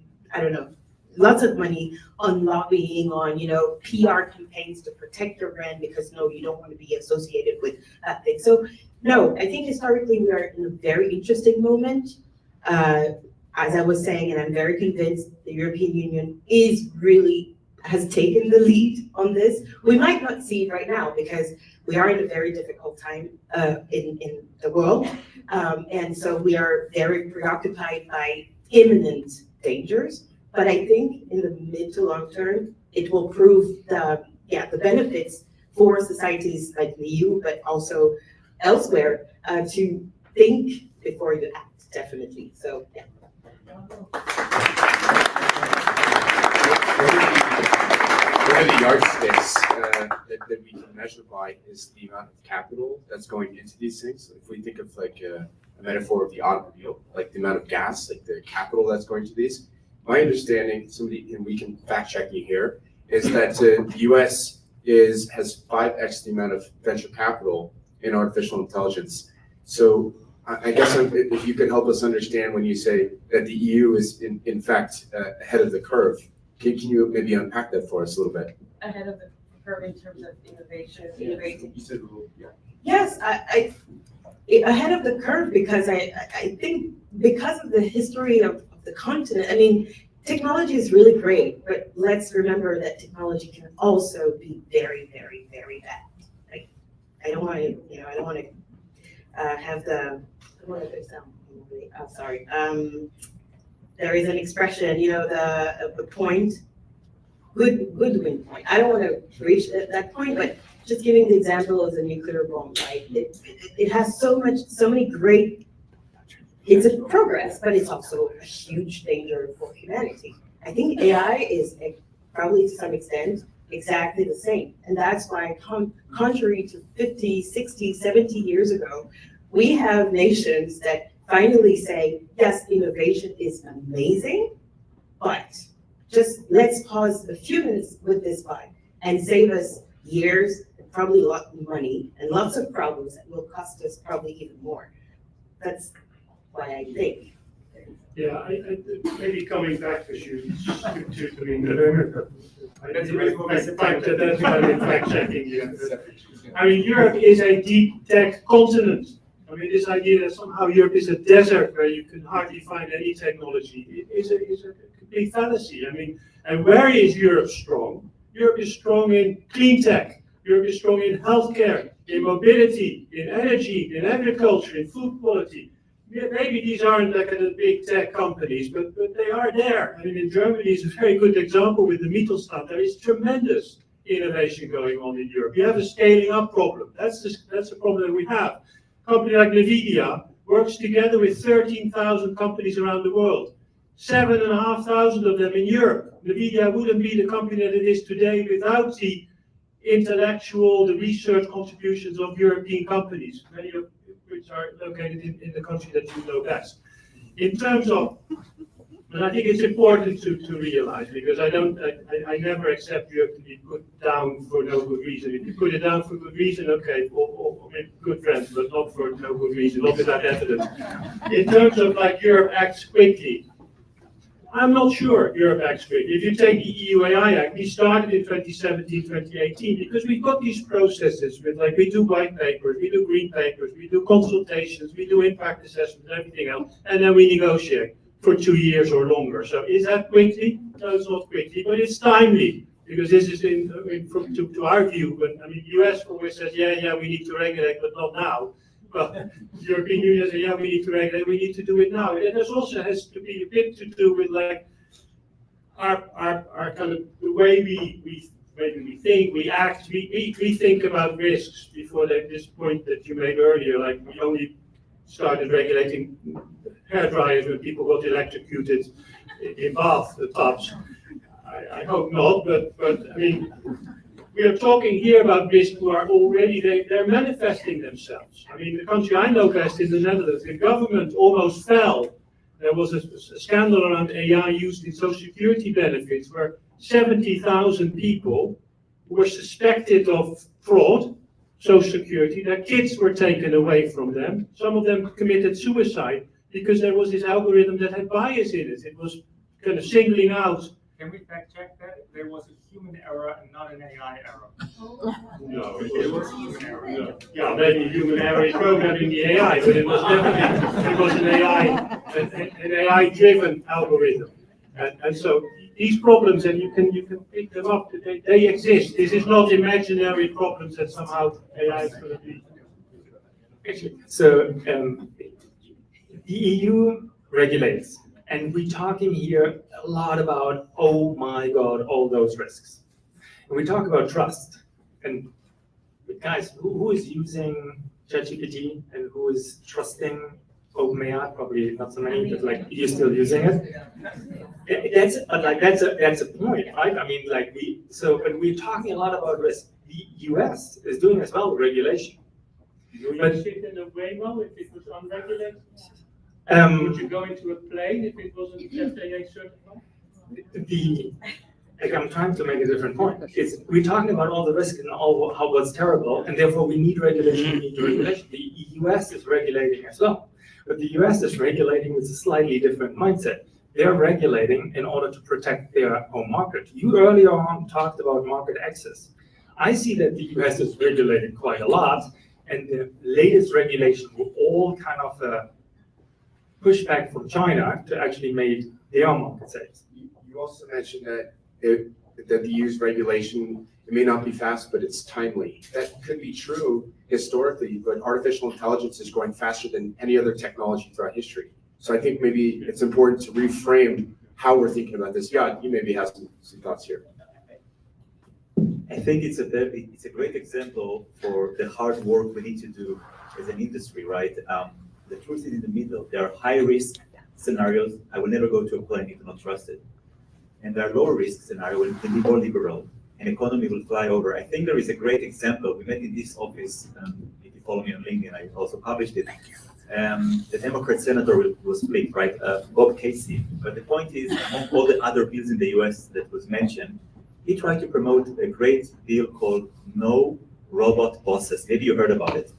lots of money on lobbying, on PR campaigns to protect your brand because you don't want to be associated with that thing. So no, I think historically we are in a very interesting moment. As I was saying, and I'm very convinced the European Union has taken the lead on this. We might not see it right now because we are in a very difficult time in the world. And so we are very preoccupied by imminent dangers. But I think in the mid to long term, it will prove the benefits for societies like the EU, but also elsewhere, to think before you act, definitely. So, yeah. One of the yardsticks that we can measure by is the amount of capital that's going into these things. If we think of like a metaphor of the automobile, like the amount of gas, like the capital that's going to these. My understanding, and we can fact check you here, is that the US has 5x the amount of venture capital in artificial intelligence. So I guess if you can help us understand when you say that the EU is in fact ahead of the curve, can you maybe unpack that for us a little bit? Ahead of the curve in terms of innovation, You said, yeah. Yes, I ahead of the curve because I think because of the history of the continent. I mean, technology is really great, but let's remember that technology can also be very, very, very bad. Like, I don't want to have the. I want to sound. I'm sorry. There is an expression, the point. Good win point. I don't want to reach that point, but just giving the example of the nuclear bomb, right? It has so many great. It's a progress, but it's also a huge danger for humanity. I think AI is probably to some extent exactly the same. And that's why, contrary to 50, 60, 70 years ago, we have nations that finally say, yes, innovation is amazing, but just let's pause a few minutes with this vibe and save us years, and probably a lot of money, and lots of problems that will cost us probably even more. That's why I think. Yeah, I maybe coming back to you, to me. That's a very good Fact checking, yes. I mean, Europe is a deep tech continent. I mean, this idea that somehow Europe is a desert where you can hardly find any technology is a complete fallacy. I mean, and where is Europe strong? Europe is strong in clean tech. Europe is strong in healthcare, in mobility, in energy, in agriculture, in food quality. Maybe these aren't like the big tech companies, but they are there. I mean, in Germany is a very good example with the Mittelstand. There is tremendous innovation going on in Europe. You have a scaling up problem. That's the problem that we have. A company like NVIDIA works together with 13,000 companies around the world. 7,500 of them in Europe. NVIDIA wouldn't be the company that it is today without the intellectual, the research contributions of European companies, many of which are located in the country that you know best. In terms of, and I think it's important to realize, because I never accept you have to be put down for no good reason. If you put it down for good reason, okay, or maybe good friends, but not for no good reason, not without evidence. In terms of like Europe acts quickly, I'm not sure Europe acts quickly. If you take the EU AI Act, we started in 2017, 2018, because we've got these processes with like, we do white papers, we do green papers, we do consultations, we do impact assessments, and everything else, and then we negotiate for 2 years or longer. So is that quickly? No, it's not quickly, but it's timely, because this is to our view. But I mean, the US always says, yeah, we need to regulate, but not now. Well, the European Union says, yeah, we need to regulate, we need to do it now. And this also has to be a bit to do with like our kind of the way we think, we act, we think about risks before this point that you made earlier. Like we only started regulating hair dryers when people got electrocuted in bath tubs. I hope not, but I mean, we are talking here about risks who are already, they're manifesting themselves. I mean, the country I know best is the Netherlands. The government almost fell. There was a scandal around AI used in social security benefits where 70,000 people who were suspected of fraud, social security, their kids were taken away from them. Some of them committed suicide because there was this algorithm that had bias in it. It was kind of singling out. Can we fact check that? There was a human error and not an AI error. No, It was a human error. no. Yeah, maybe human error in programming the AI, but it was definitely, it was an AI-driven algorithm. And so these problems, and you can pick them up, they exist. This is not imaginary problems that somehow AI is going to be. Actually, so the EU regulates, and we're talking here a lot about, oh my God, all those risks. And we talk about trust. And guys, who is using ChatGPT and who is trusting OpenAI? Probably not so many, but like you're still using it. That's a point, right? I mean, like but we're talking a lot about risk. The US is doing as well regulation. Would But- you sit in a Waymo if it was unregulated? Would you go into a plane if it wasn't FAA certified? I'm trying to make a different point. We're talking about all the risk and what's terrible, and therefore we need regulation, we need regulation. The US is regulating as well, but the US is regulating with a slightly different mindset. They're regulating in order to protect their home market. You earlier on talked about market access. I see that the US is regulating quite a lot, and the latest regulation were all kind of a pushback from China to actually make their market safe. You also mentioned that the EU's regulation, it may not be fast, but it's timely. That could be true historically, but artificial intelligence is growing faster than any other technology throughout history. So I think maybe it's important to reframe how we're thinking about this. Yaad, you maybe have some thoughts here. I think it's a great example for the hard work we need to do as an industry, right? The truth is in the middle. There are high risk scenarios. I will never go to a plane if I'm not trusted. And there are lower risk scenarios where it can be more liberal and economy will fly over. I think there is a great example. We met in this office. If you follow me on LinkedIn, I also published it. The Democrat senator was split, right? Bob Casey. But the point is, among all the other bills in the US that was mentioned, he tried to promote a great deal called No Robot Bosses. Maybe you heard about it.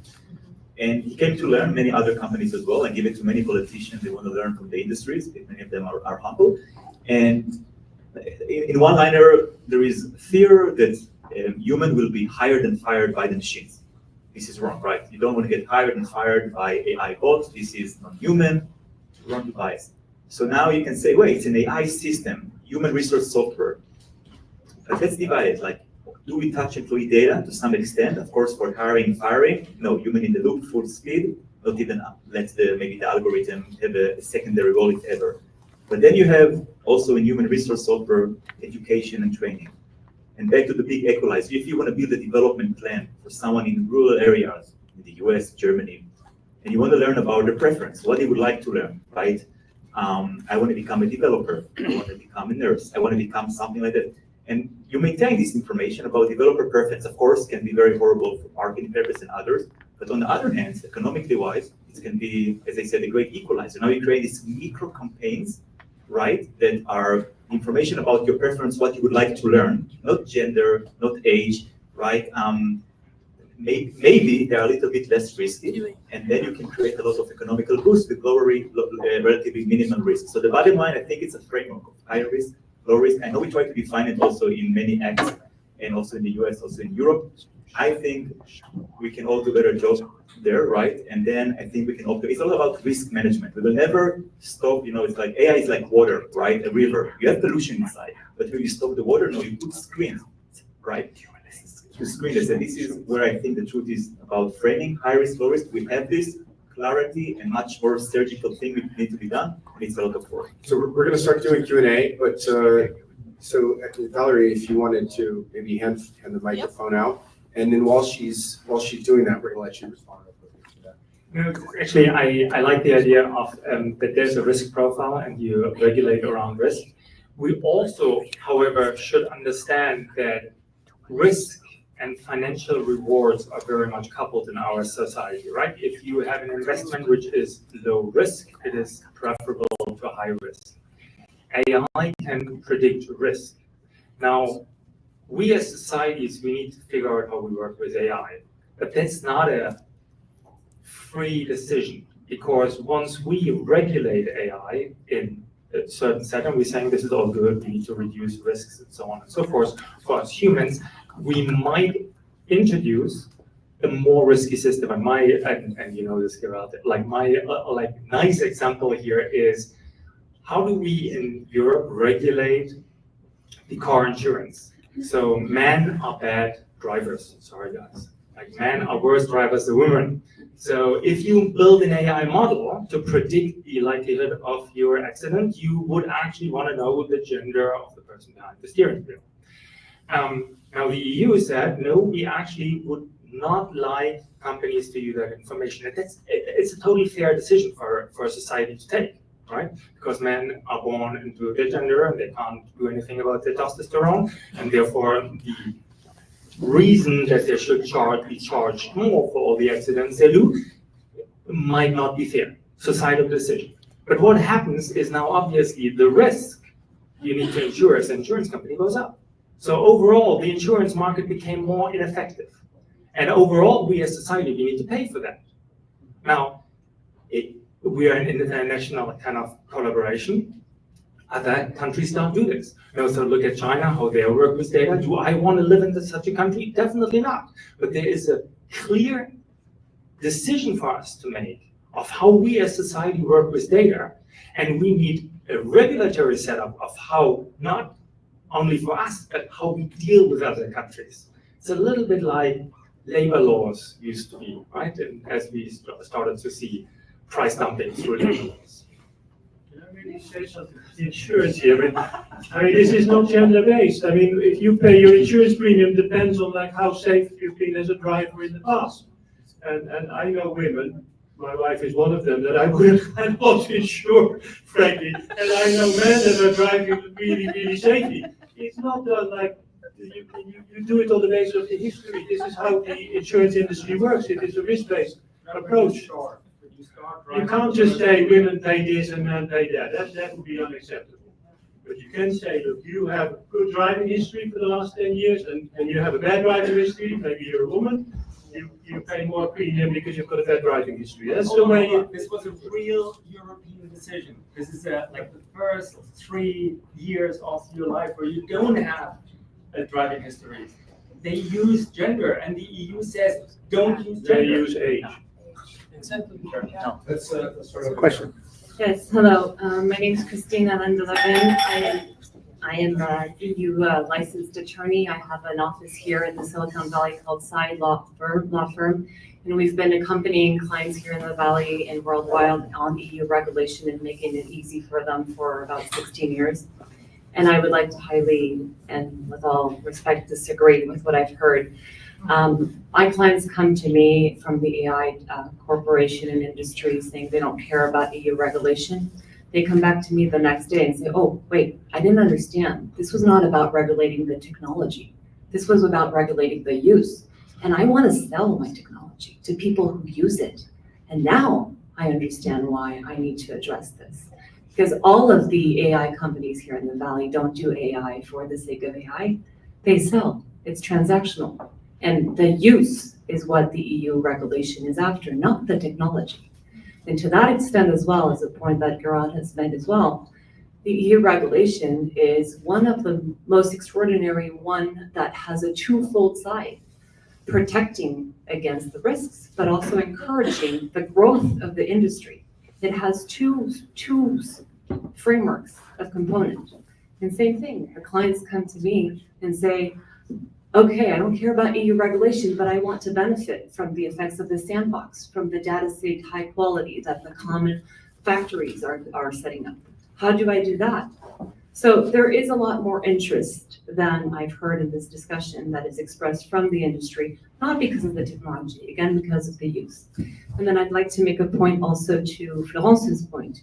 And he came to learn, many other companies as well, and give it to many politicians. They want to learn from the industries. Many of them are humble. And in one-liner, there is fear that human will be hired and fired by the machines. This is wrong, right? You don't want to get hired and fired by AI bots. This is non-human, wrong bias. So now you can say, wait, it's an AI system, human resource software. But let's divide it. Like, do we touch employee data to some extent? Of course, for hiring and firing, no, human in the loop, full speed, not even let maybe the algorithm have a secondary role if ever. But then you have also in human resource software, education and training. And back to the big equalizer, if you want to build a development plan for someone in rural areas, in the US, Germany, and you want to learn about their preference, what they would like to learn, right? I want to become a developer. I want to become a nurse. I want to become something like that. And you maintain this information about developer preference, of course, can be very horrible for marketing purposes and others. But on the other hand, economically wise, it can be, as I said, a great equalizer. Now you create these micro campaigns, right, that are information about your preference, what you would like to learn, not gender, not age, right? Maybe they're a little bit less risky, and then you can create a lot of economical boost with relatively minimal risk. So the bottom line, I think it's a framework of high risk, low risk. I know we try to define it also in many acts, and also in the US, also in Europe. I think we can all do a better job there, right? And then I think we can it's all about risk management. We will never stop, it's like AI is like water, right? A river. You have pollution inside, but when you stop the water, no, you put screens, right? The screen, I said, this is where I think the truth is about framing, high risk, low risk. We have this clarity and much more surgical thing that need to be done. It's a lot of work. So we're going to start doing Q&A, but so Valerie, if you wanted to maybe hand the microphone out, and then while she's doing that, we're going to let you respond. No, actually, I like the idea of that there's a risk profile and you regulate around risk. We also, however, should understand that risk and financial rewards are very much coupled in our society, right? If you have an investment which is low risk, it is preferable to high risk. AI can predict risk. Now, we as societies, we need to figure out how we work with AI, but that's not a free decision, because once we regulate AI in a certain setting, we're saying this is all good, we need to reduce risks and so on and so forth. For us humans, we might introduce a more risky system. And you know this, Gerard, like nice example here is, how do we in Europe regulate the car insurance? So men are bad drivers, sorry guys. Like men are worse drivers than women. So if you build an AI model to predict the likelihood of your accident, you would actually want to know the gender of the person behind the steering wheel. Now the EU said, no, we actually would not like companies to use that information. It's a totally fair decision for a society to take, right? Because men are born into their gender and they can't do anything about their testosterone, and therefore the reason that they should be charged more for all the accidents they do might not be fair. Societal decision. But what happens is now obviously the risk you need to insure as an insurance company goes up. So overall, the insurance market became more ineffective. And overall, we as society, we need to pay for that. Now, we are an international kind of collaboration. Other countries don't do this. So look at China, how they work with data. Do I want to live in such a country? Definitely not. But there is a clear decision for us to make of how we as society work with data. And we need a regulatory setup of how, not only for us, but how we deal with other countries. It's a little bit like labor laws used to be, right? And as we started to see price dumping through labor laws. Can I really say something? The insurance here, I mean, this is not gender-based. I mean, if you pay your insurance premium, depends on like how safe you've been as a driver in the past. And I know women, my wife is one of them, that I wouldn't not insure, frankly. And I know men that are driving really, really safely. It's not done like you do it on the basis of the history. This is how the insurance industry works. It is a risk-based approach. You can't just say women pay this and men pay that. That would be unacceptable. But you can say, look, you have a good driving history for the last 10 years, and you have a bad driving history. Maybe you're a woman. You pay more premium because you've got a bad driving history. That's the way. This was a real European decision. This is like the first 3 years of your life where you don't have a driving history. They use gender, and the EU says don't use gender. They use age. Let's start with Question. Yes, hello. My name is Christina Vandeleben. I am an EU licensed attorney. I have an office here in the Silicon Valley called Side Law Firm, and we've been accompanying clients here in the Valley and worldwide on EU regulation and making it easy for them for about 16 years. And I would like to highly, and with all respect, disagree with what I've heard. My clients come to me from the AI corporation and industry saying they don't care about EU regulation. they come back to me the next day and say, oh, wait, I didn't understand. This was not about regulating the technology. This was about regulating the use. And I want to sell my technology to people who use it. And now I understand why I need to address this. Because all of the AI companies here in the Valley don't do AI for the sake of AI. They sell. It's transactional. And the use is what the EU regulation is after, not the technology. And to that extent as well, as a point that Gerard has made as well, the EU regulation is one of the most extraordinary one that has a twofold side, protecting against the risks, but also encouraging the growth of the industry. It has two frameworks of component. And same thing, the clients come to me and say, okay, I don't care about EU regulation, but I want to benefit from the effects of the sandbox, from the data state high quality that the common factories are setting up. How do I do that? So there is a lot more interest than I've heard in this discussion that is expressed from the industry, not because of the technology, again, because of the use. And then I'd like to make a point also to Florence's point.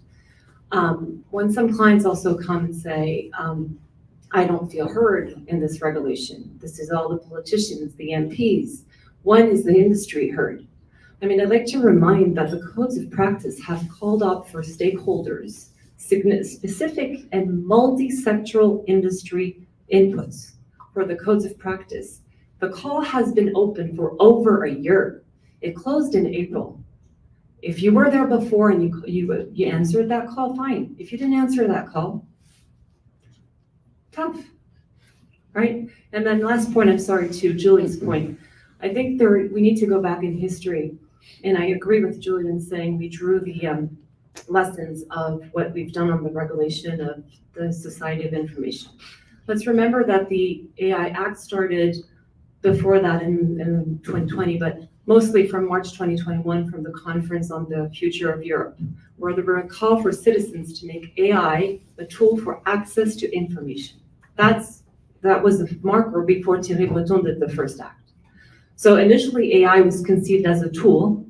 When some clients also come and say, I don't feel heard in this regulation. This is all the politicians, the MPs. When is the industry heard? I mean, I'd like to remind that the codes of practice have called up for stakeholders specific and multi-sectoral industry inputs for the codes of practice. The call has been open for over a year. It closed in April. If you were there before and you answered that call, fine. If you didn't answer that call, tough, right? And then last point, I'm sorry, to Julie's point. I think we need to go back in history. And I agree with Julie in saying we drew the lessons of what we've done on the regulation of the Society of Information. Let's remember that the AI Act started before that in 2020, but mostly from March 2021 from the Conference on the Future of Europe, where there were a call for citizens to make AI a tool for access to information. That was a marker before Thierry Breton did the first act. So initially AI was conceived as a tool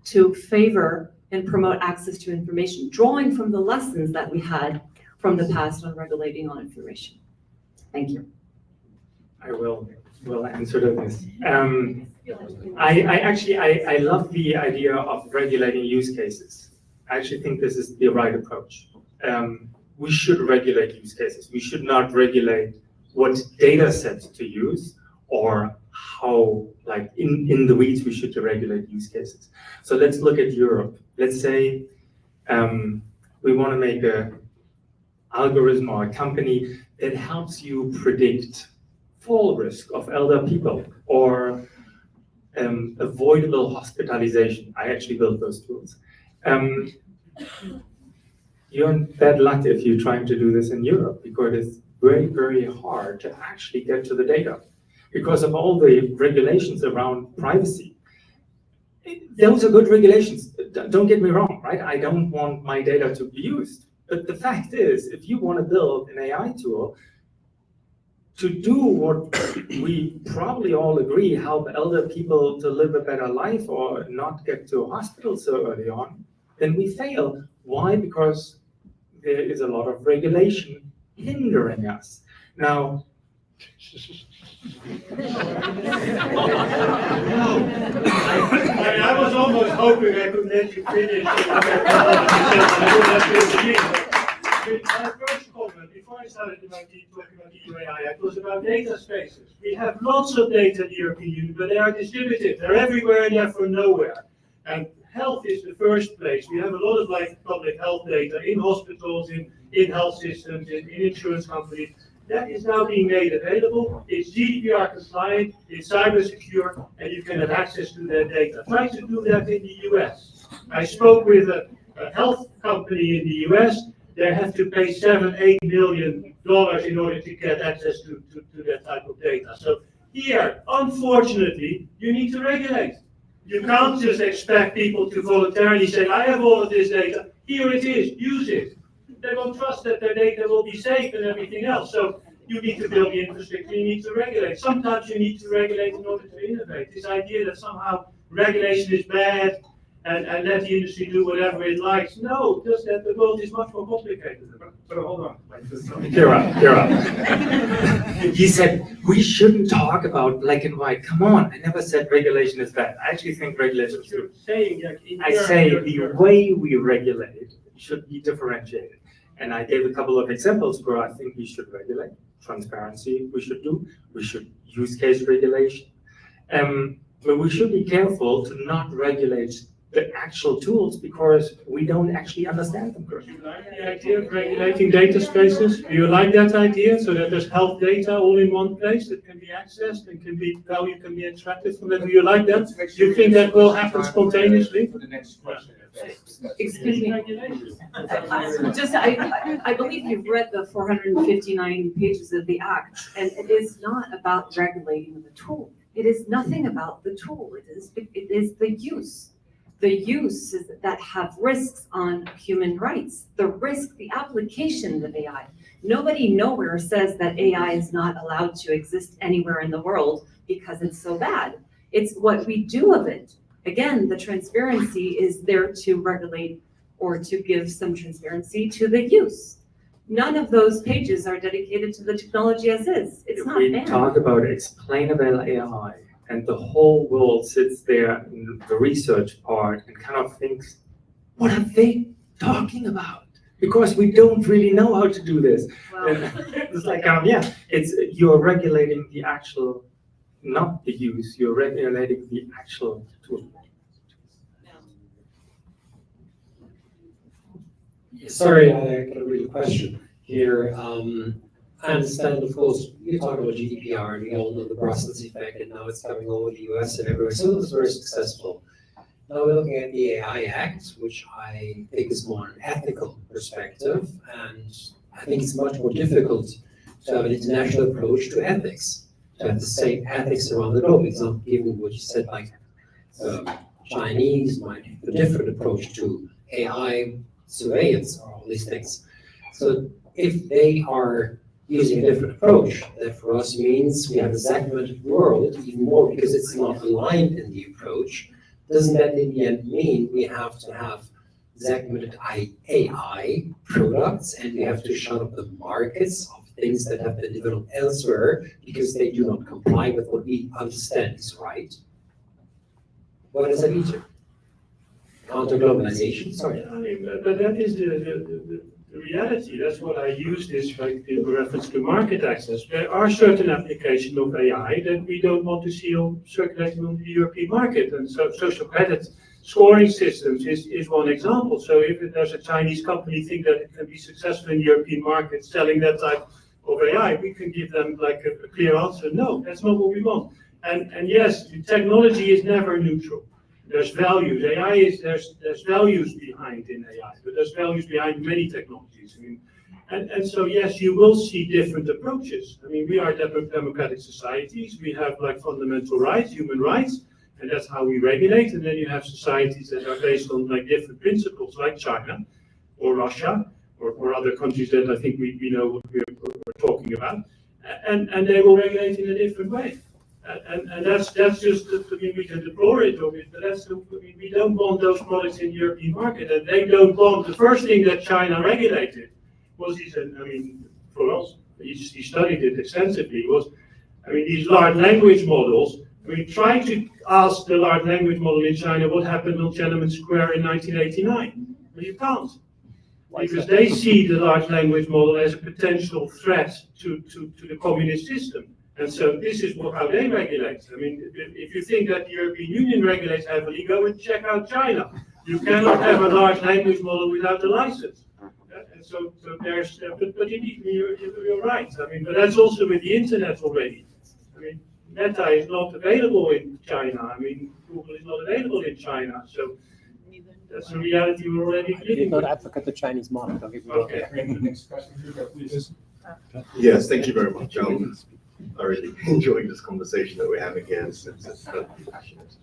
to favor and promote access to information, drawing from the lessons that we had from the past on regulating on information. Thank you. I will answer to this. I love the idea of regulating use cases. I actually think this is the right approach. We should regulate use cases. We should not regulate what data sets to use or how, like in the weeds, we should regulate use cases. So let's look at Europe. Let's say we want to make an algorithm or a company that helps you predict fall risk of elder people or avoidable hospitalization. I actually built those tools. You're in bad luck if you're trying to do this in Europe because it's very, very hard to actually get to the data because of all the regulations around privacy. Those are good regulations. Don't get me wrong, right? I don't want my data to be used. But the fact is, if you want to build an AI tool to do what we probably all agree, help elder people to live a better life or not get to a hospital so early on, then we fail. Why? Because there is a lot of regulation hindering us. Now, I was almost hoping I could let you finish. My first comment, before I started talking about EU AI, it was about data spaces. We have lots of data in the European Union, but they are distributed. They're everywhere and they're from nowhere. And health is the first place. We have a lot of public health data in hospitals, in health systems, in insurance companies. That is now being made available. It's GDPR compliant, it's cyber secure, and you can have access to that data. Try to do that in the US. I spoke with a health company in the US. They have to pay $7-8 million in order to get access to that type of data. So here, unfortunately, you need to regulate. You can't just expect people to voluntarily say, I have all of this data, here it is, use it. They won't trust that their data will be safe and everything else. So you need to build the infrastructure, you need to regulate. Sometimes you need to regulate in order to innovate. This idea that somehow regulation is bad and let the industry do whatever it likes. No, just that the world is much more complicated. But hold on, like this. Gerard. He said, we shouldn't talk about black and white. Come on, I never said regulation is bad. I actually think regulation is good. Saying, like, in I your- say your- the your- way we regulate should be differentiated. And I gave a couple of examples where I think we should regulate. Transparency we should do. We should use case regulation. But we should be careful to not regulate the actual tools because we don't actually understand them Do correctly. you like the idea of regulating data spaces? Do you like that idea, so that there's health data all in one place that can be accessed and value can be extracted from that? Do you like that? Do you think that will happen spontaneously? For the next question. Excuse me. I believe you've read the 459 pages of the Act, and it is not about regulating the tool. It is nothing about the tool. It is the use. The uses that have risks on human rights, the application of AI. Nobody nowhere says that AI is not allowed to exist anywhere in the world because it's so bad. It's what we do of it. Again, the transparency is there to regulate or to give some transparency to the use. None of those pages are dedicated to the technology as is. It's not We banned. talk about explainable AI and the whole world sits there in the research part and kind of thinks, what are they talking about? Because we don't really know how to do this. Well, It's like, you're regulating the actual, not the use, you're regulating the actual tool. Sorry, I got a real question here. I understand, of course, you talk about GDPR and we all know the Brussels effect and now it's coming over the US and everywhere. So it was very successful. Now we're looking at the AI Act, which I think is more an ethical perspective. And I think it's much more difficult to have an international approach to ethics, to have the same ethics around the globe. It's not given what you said, like Chinese might have a different approach to AI surveillance or all these things. So if they are using a different approach, that for us means we have a segmented world even more because it's not aligned in the approach. Doesn't that in the end mean we have to have segmented AI products and we have to shut up the markets of things that have been developed elsewhere because they do not comply with what we understand is right? What does that lead to? Counter-globalization? Sorry. I mean, but that is the reality. That's what I use this like in reference to market access. There are certain applications of AI that we don't want to see circulating on the European market. And so social credit scoring systems is one example. So if there's a Chinese company think that it can be successful in the European market selling that type of AI, we can give them like a clear answer. No, that's not what we want. And yes, technology is never neutral. There's values. There's values behind in AI, but there's values behind many technologies. I mean, and so yes, you will see different approaches. I mean, we are democratic societies. We have like fundamental rights, human rights, and that's how we regulate. And then you have societies that are based on like different principles, like China or Russia or other countries that I think we know what we're talking about, and they will regulate in a different way. And that's just, I mean, we can deplore it, but we don't want those products in the European market, and they don't want, the first thing that China regulated was, Florence, he studied it extensively, these large language models. I mean, try to ask the large language model in China what happened on Tiananmen Square in 1989. Well, you can't. Because they see the large language model as a potential threat to the communist system. And so this is how they regulate. I mean, if you think that the European Union regulates heavily, go and check out China. You cannot have a large language model without a license. And so there's, but indeed, you're right. I mean, but that's also with the internet already. I mean, Meta is not available in China. I mean, Google is not available in China. So that's a reality we're already living with. Not advocate the Chinese model. Don't get me wrong. Okay. The next question, please. Yes, thank you very much. I really enjoying this conversation that we're having here since it's very passionate,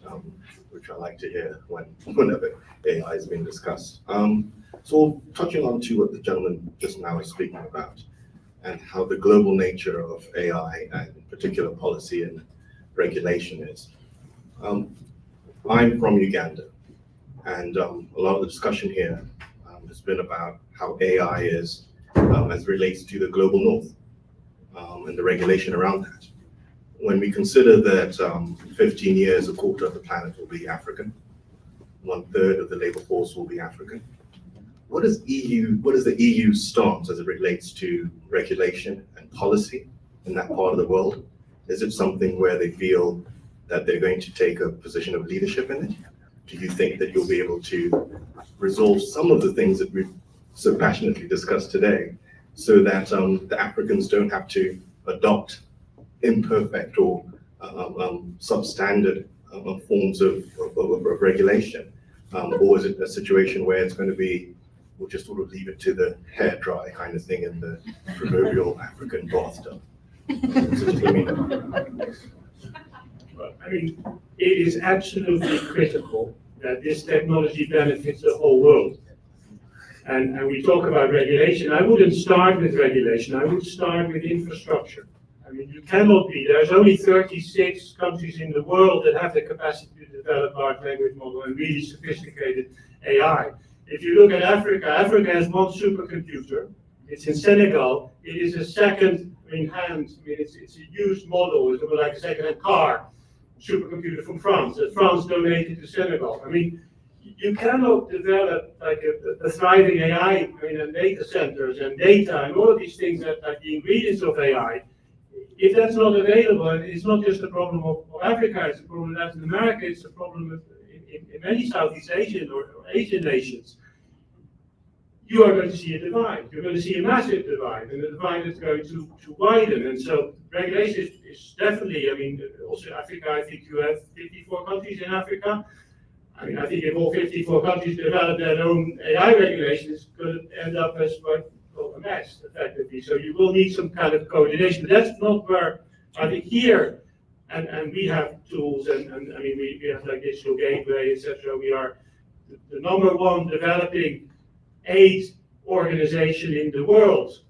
which I like to hear whenever AI is being discussed. So touching on to what the gentleman just now is speaking about and how the global nature of AI and in particular policy and regulation is. I'm from Uganda, And a lot of the discussion here has been about how AI is as it relates to the global north and the regulation around that. When we consider that 15 years, a quarter of the planet will be African, 1/3 of the labor force will be African. What is the EU stance as it relates to regulation and policy in that part of the world? Is it something where they feel that they're going to take a position of leadership in it? Do you think that you'll be able to resolve some of the things that we've so passionately discussed today so that the Africans don't have to adopt imperfect or substandard forms of regulation? Or is it a situation where it's going to be, we'll just sort of leave it to the hair dry kind of thing in the proverbial African bathtub? So just let me know. I mean, it is absolutely critical that this technology benefits the whole world. And we talk about regulation. I wouldn't start with regulation. I would start with infrastructure. I mean, you cannot be, there's only 36 countries in the world that have the capacity to develop large language model and really sophisticated AI. If you look at Africa, Africa has one supercomputer. It's in Senegal. It is a second in hand. I mean, it's a used model. It's like a second-hand car. Supercomputer from France that France donated to Senegal. I mean, you cannot develop like a thriving AI, I mean, and data centers and data and all of these things that are the ingredients of AI. If that's not available, and it's not just a problem of Africa, it's a problem in Latin America, it's a problem in many Southeast Asian or Asian nations. You are going to see a divide. You're going to see a massive divide, and the divide is going to widen. And so regulation is definitely, I mean, also Africa, I think you have 54 countries in Africa. I mean, I think if all 54 countries develop their own AI regulation, it's going to end up as a mess, effectively. So you will need some kind of coordination. But that's not where, I think here, and we have tools, and I mean, we have like Digital Gateway, etc. We are the number one developing aid organization in the world.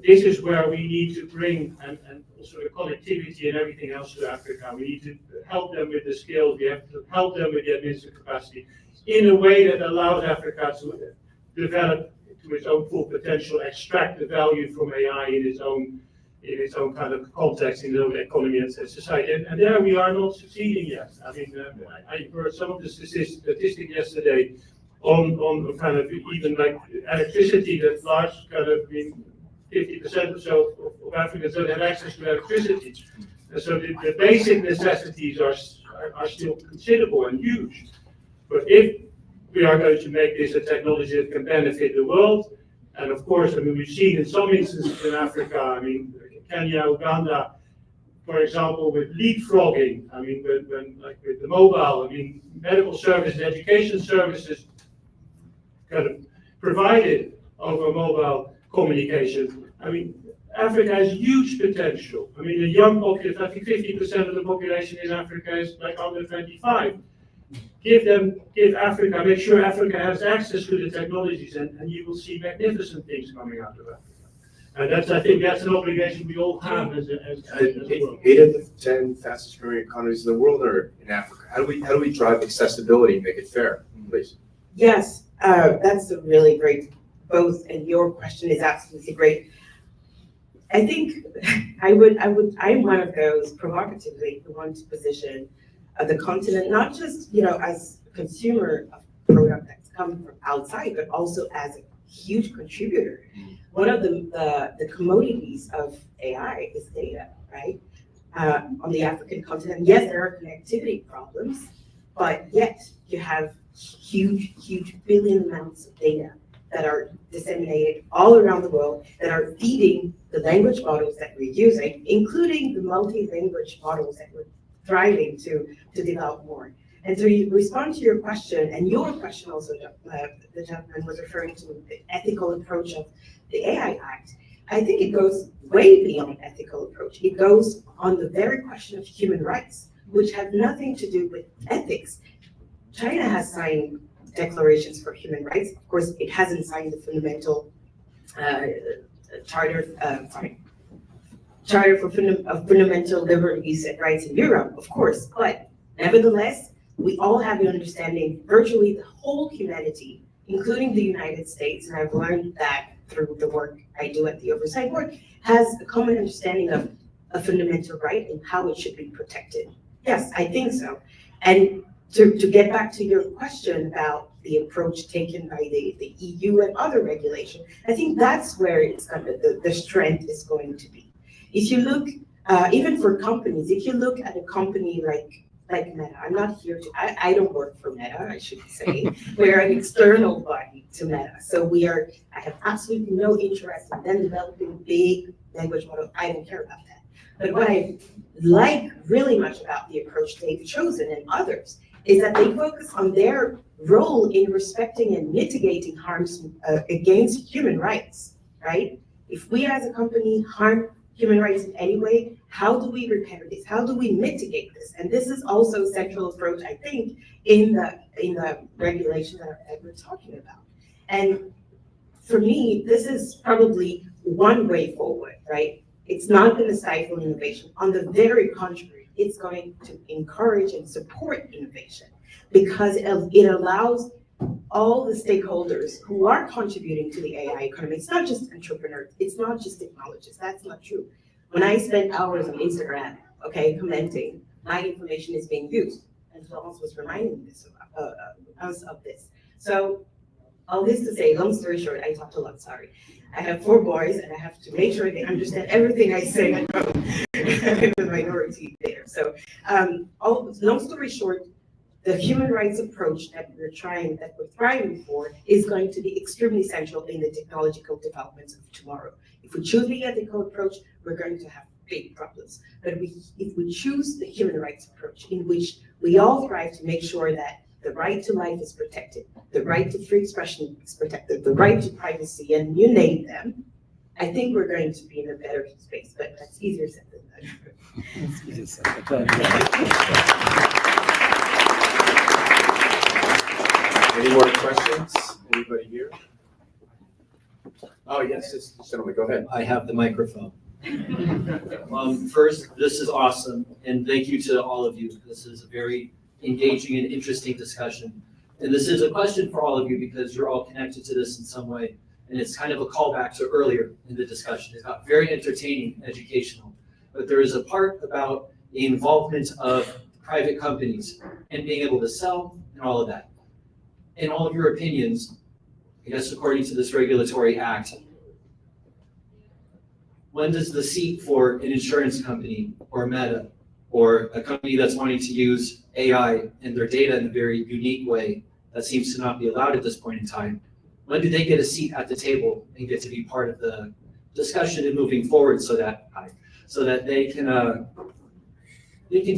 This is where we need to bring, and also the connectivity and everything else to Africa. We need to help them with the skills. We have to help them with the administrative capacity in a way that allows Africa to develop to its own full potential, extract the value from AI in its own kind of context, in its own economy and society. And there we are not succeeding yet. I mean, I heard some of the statistics yesterday on kind of even like electricity, that large kind of 50% or so of Africans don't have access to electricity. And so the basic necessities are still considerable and huge. But if we are going to make this a technology that can benefit the world, and of course, I mean, we've seen in some instances in Africa, I mean, Kenya, Uganda, for example, with leapfrogging, I mean, when like with the mobile, I mean, medical services, education services, kind of provided over mobile communication. I mean, Africa has huge potential. I mean, the young population, I think 50% of the population in Africa is like under 25. Give Africa, make sure Africa has access to the technologies, and you will see magnificent things coming out of Africa. And that's, I think that's an obligation we all have as a world. 8 of the 10 fastest growing economies in the world are in Africa. How do we drive accessibility and make it fair, please? Yes, that's a really great both, and your question is absolutely great. I think I'm one of those provocatively who want to position the continent not just as a consumer of product that's coming from outside, but also as a huge contributor. One of the commodities of AI is data, right? On the African continent, yes, there are connectivity problems, but yet you have huge billion amounts of data that are disseminated all around the world that are feeding the language models that we're using, including the multi-language models that we're thriving to develop more. And to respond to your question, and your question also, the gentleman was referring to the ethical approach of the AI Act. I think it goes way beyond ethical approach. It goes on the very question of human rights, which have nothing to do with ethics. China has signed declarations for human rights. Of course, it hasn't signed the fundamental Charter for Fundamental Liberties and Rights in Europe, of course, but nevertheless, we all have an understanding, virtually the whole humanity, including the United States, and I've learned that through the work I do at the Oversight Board, has a common understanding of a fundamental right and how it should be protected. Yes, I think so. And to get back to your question about the approach taken by the EU and other regulation, I think that's where it's the strength is going to be. If you look, even for companies, if you look at a company like Meta, I'm not here to, I don't work for Meta, I should say. We're an external body to Meta. So I have absolutely no interest in them developing big language models. I don't care about that. But what I like really much about the approach they've chosen and others is that they focus on their role in respecting and mitigating harms against human rights, right? If we as a company harm human rights in any way, how do we repair this? How do we mitigate this? And this is also a central approach, I think, in the regulation that we're talking about. And for me, this is probably one way forward, right? It's not going to stifle innovation. On the very contrary, it's going to encourage and support innovation because it allows all the stakeholders who are contributing to the AI economy. It's not just entrepreneurs, it's not just technologists, that's not true. When I spend hours on Instagram, okay, commenting, my information is being used. And Florence was reminding us of this. So all this to say, long story short, I talked a lot, sorry. I have 4 boys and I have to make sure they understand everything I say at home. I'm a minority there. So long story short, the human rights approach that we're thriving for is going to be extremely essential in the technological developments of tomorrow. If we choose the ethical approach, we're going to have big problems. But if we choose the human rights approach, in which we all thrive to make sure that the right to life is protected, the right to free expression is protected, the right to privacy, and you name them, I think we're going to be in a better space, but that's easier said than done. Any more questions? Anybody here? Oh, yes, this gentleman, go ahead. I have the microphone. First, this is awesome, and thank you to all of you. This is a very engaging and interesting discussion. And this is a question for all of you because you're all connected to this in some way. And it's kind of a callback to earlier in the discussion. It got very entertaining, educational. But there is a part about the involvement of private companies and being able to sell and all of that. In all of your opinions, I guess according to this regulatory act, when does the seat for an insurance company or Meta or a company that's wanting to use AI and their data in a very unique way that seems to not be allowed at this point in time, when do they get a seat at the table and get to be part of the discussion and moving forward so that they can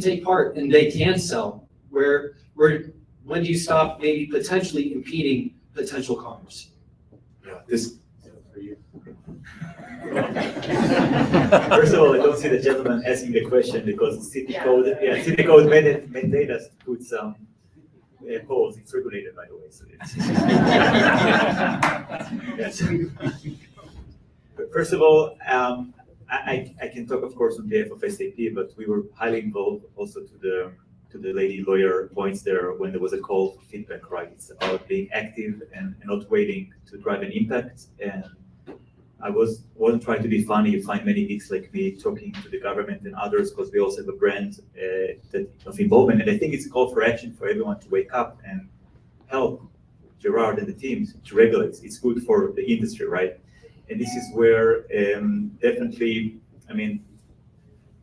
take part and they can sell? When do you stop maybe potentially impeding potential commerce? Yeah, this for you. First of all, I don't see the gentleman asking the question because city code mandate us to put some polls. It's regulated, by the way. So it's yes. First of all, I can talk, of course, on behalf of SAP, but we were highly involved also to the lady lawyer points there when there was a call for feedback, right? It's about being active and not waiting to drive an impact. And I wasn't trying to be funny. You find many geeks like me talking to the government and others because we also have a brand of involvement. And I think it's a call for action for everyone to wake up and help Gerard and the teams to regulate. It's good for the industry, right? And this is where definitely, I mean,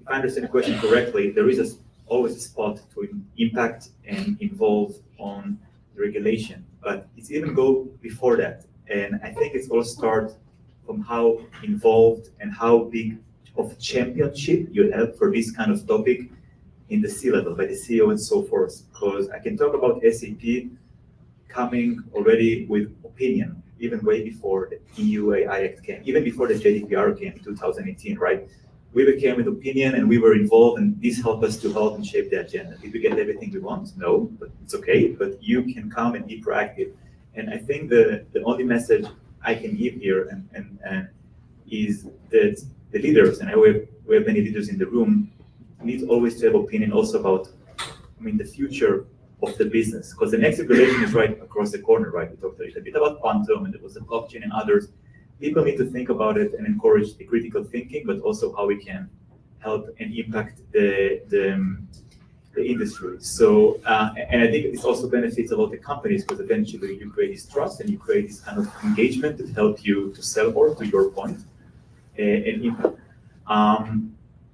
if I understand the question correctly, there is always a spot to impact and involve on the regulation, but it's even go before that. And I think it's all start from how involved and how big of championship you have for this kind of topic in the C-level by the CEO and so forth. Because I can talk about SAP coming already with opinion, even way before the EU AI Act came, even before the GDPR came in 2018, right? We became with opinion and we were involved, and this helped us to help and shape the agenda. Did we get everything we want? No, but it's okay. But you can come and be proactive. And I think the only message I can give here and is that the leaders, and we have many leaders in the room, need always to have opinion also about, I mean, the future of the business. Because the next regulation is right across the corner, right? We talked a little bit about quantum, and there was the blockchain and others. People need to think about it and encourage the critical thinking, but also how we can help and impact the industry. So, and I think this also benefits a lot of companies, because eventually you create this trust and you create this kind of engagement that help you to sell more, to your point, and impact.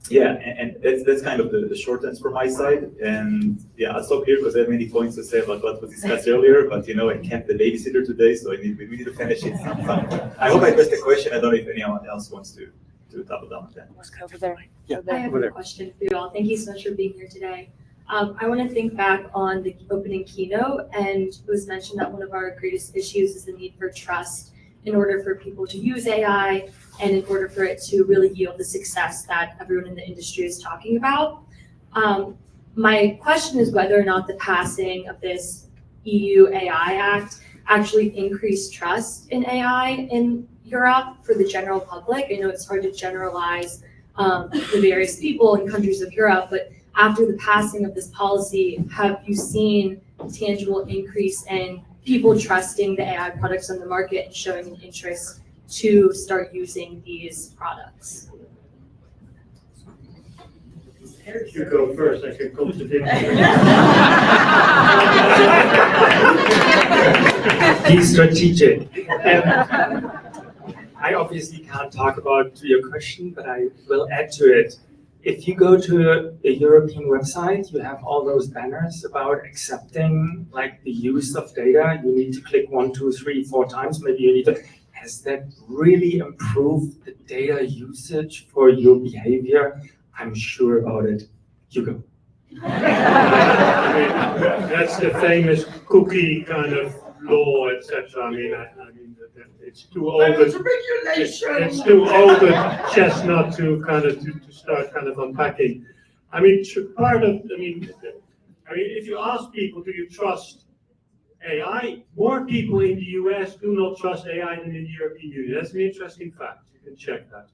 Yeah, and that's kind of the short answer from my side. And yeah, I'll stop here because I have many points to say about what was discussed earlier, but you know, I kept the babysitter today, so we need to finish it sometime. I hope I addressed the question. I don't know if anyone else wants to double down on that. Over there. Yeah, I have over a there. question for you all. Thank you so much for being here today. I want to think back on the opening keynote, and it was mentioned that one of our greatest issues is the need for trust in order for people to use AI and in order for it to really yield the success that everyone in the industry is talking about. My question is whether or not the passing of this EU AI Act actually increased trust in AI in Europe for the general public. I know it's hard to generalize the various people in countries of Europe, but after the passing of this policy, have you seen a tangible increase in people trusting the AI products on the market and showing an interest to start using these products? If you go first, I can contradict you. Be strategic. I obviously can't talk about your question, but I will add to it. If you go to a European website, you have all those banners about accepting like the use of data. You need to click 1, 2, 3, 4 times. Maybe you need to. Has that really improved the data usage for your behavior? I'm sure about it. Hugo. That's the famous cookie kind of law, etc. I mean, it's too old. It's too old a chestnut to kind of to start kind of unpacking. I mean, if you ask people, do you trust AI? More people in the US do not trust AI than in the European Union. That's an interesting fact. You can check that.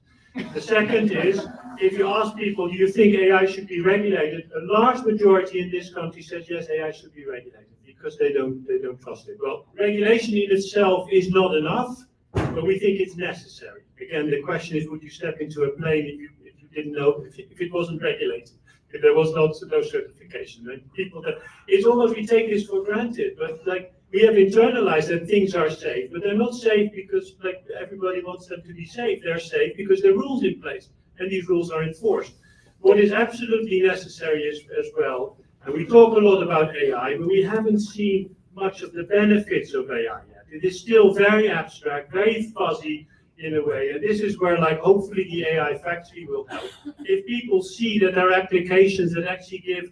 The second is, if you ask people, do you think AI should be regulated? A large majority in this country says yes, AI should be regulated because they don't trust it. Well, regulation in itself is not enough, but we think it's necessary. Again, the question is, would you step into a plane if you didn't know, if it wasn't regulated, if there was no certification? Right? People that it's almost we take this for granted, but like we have internalized that things are safe, but they're not safe because like everybody wants them to be safe. They're safe because there are rules in place, and these rules are enforced. What is absolutely necessary is, as well, and we talk a lot about AI, but we haven't seen much of the benefits of AI yet. It is still very abstract, very fuzzy in a way, and this is where like hopefully the AI factory will help. If people see that there are applications that actually give,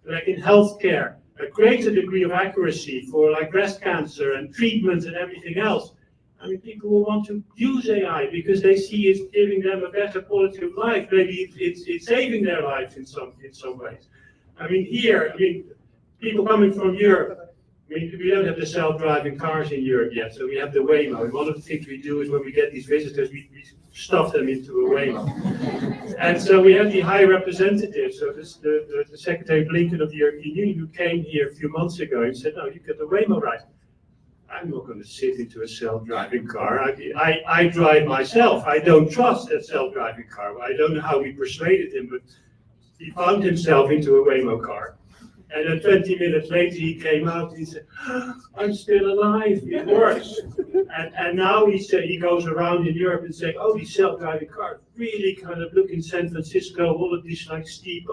like in healthcare, a greater degree of accuracy for like breast cancer and treatments and everything else, I mean, people will want to use AI because they see it's giving them a better quality of life. Maybe it's saving their lives in some ways. I mean, people coming from Europe, we don't have the self-driving cars in Europe yet, so we have the Waymo. And one of the things we do is when we get these visitors, we stuff them into a Waymo. And so we have the high representative, so the Secretary Blinken of the European Union, who came here a few months ago and said, no, you get the Waymo right. I'm not going to sit into a self-driving car. I drive myself. I don't trust that self-driving car. I don't know how we persuaded him, but he found himself into a Waymo car. And then 20 minutes later, he came out and he said, I'm still alive, it works. And now he goes around in Europe and saying, oh, these self-driving cars really kind of look in San Francisco, all of these like steep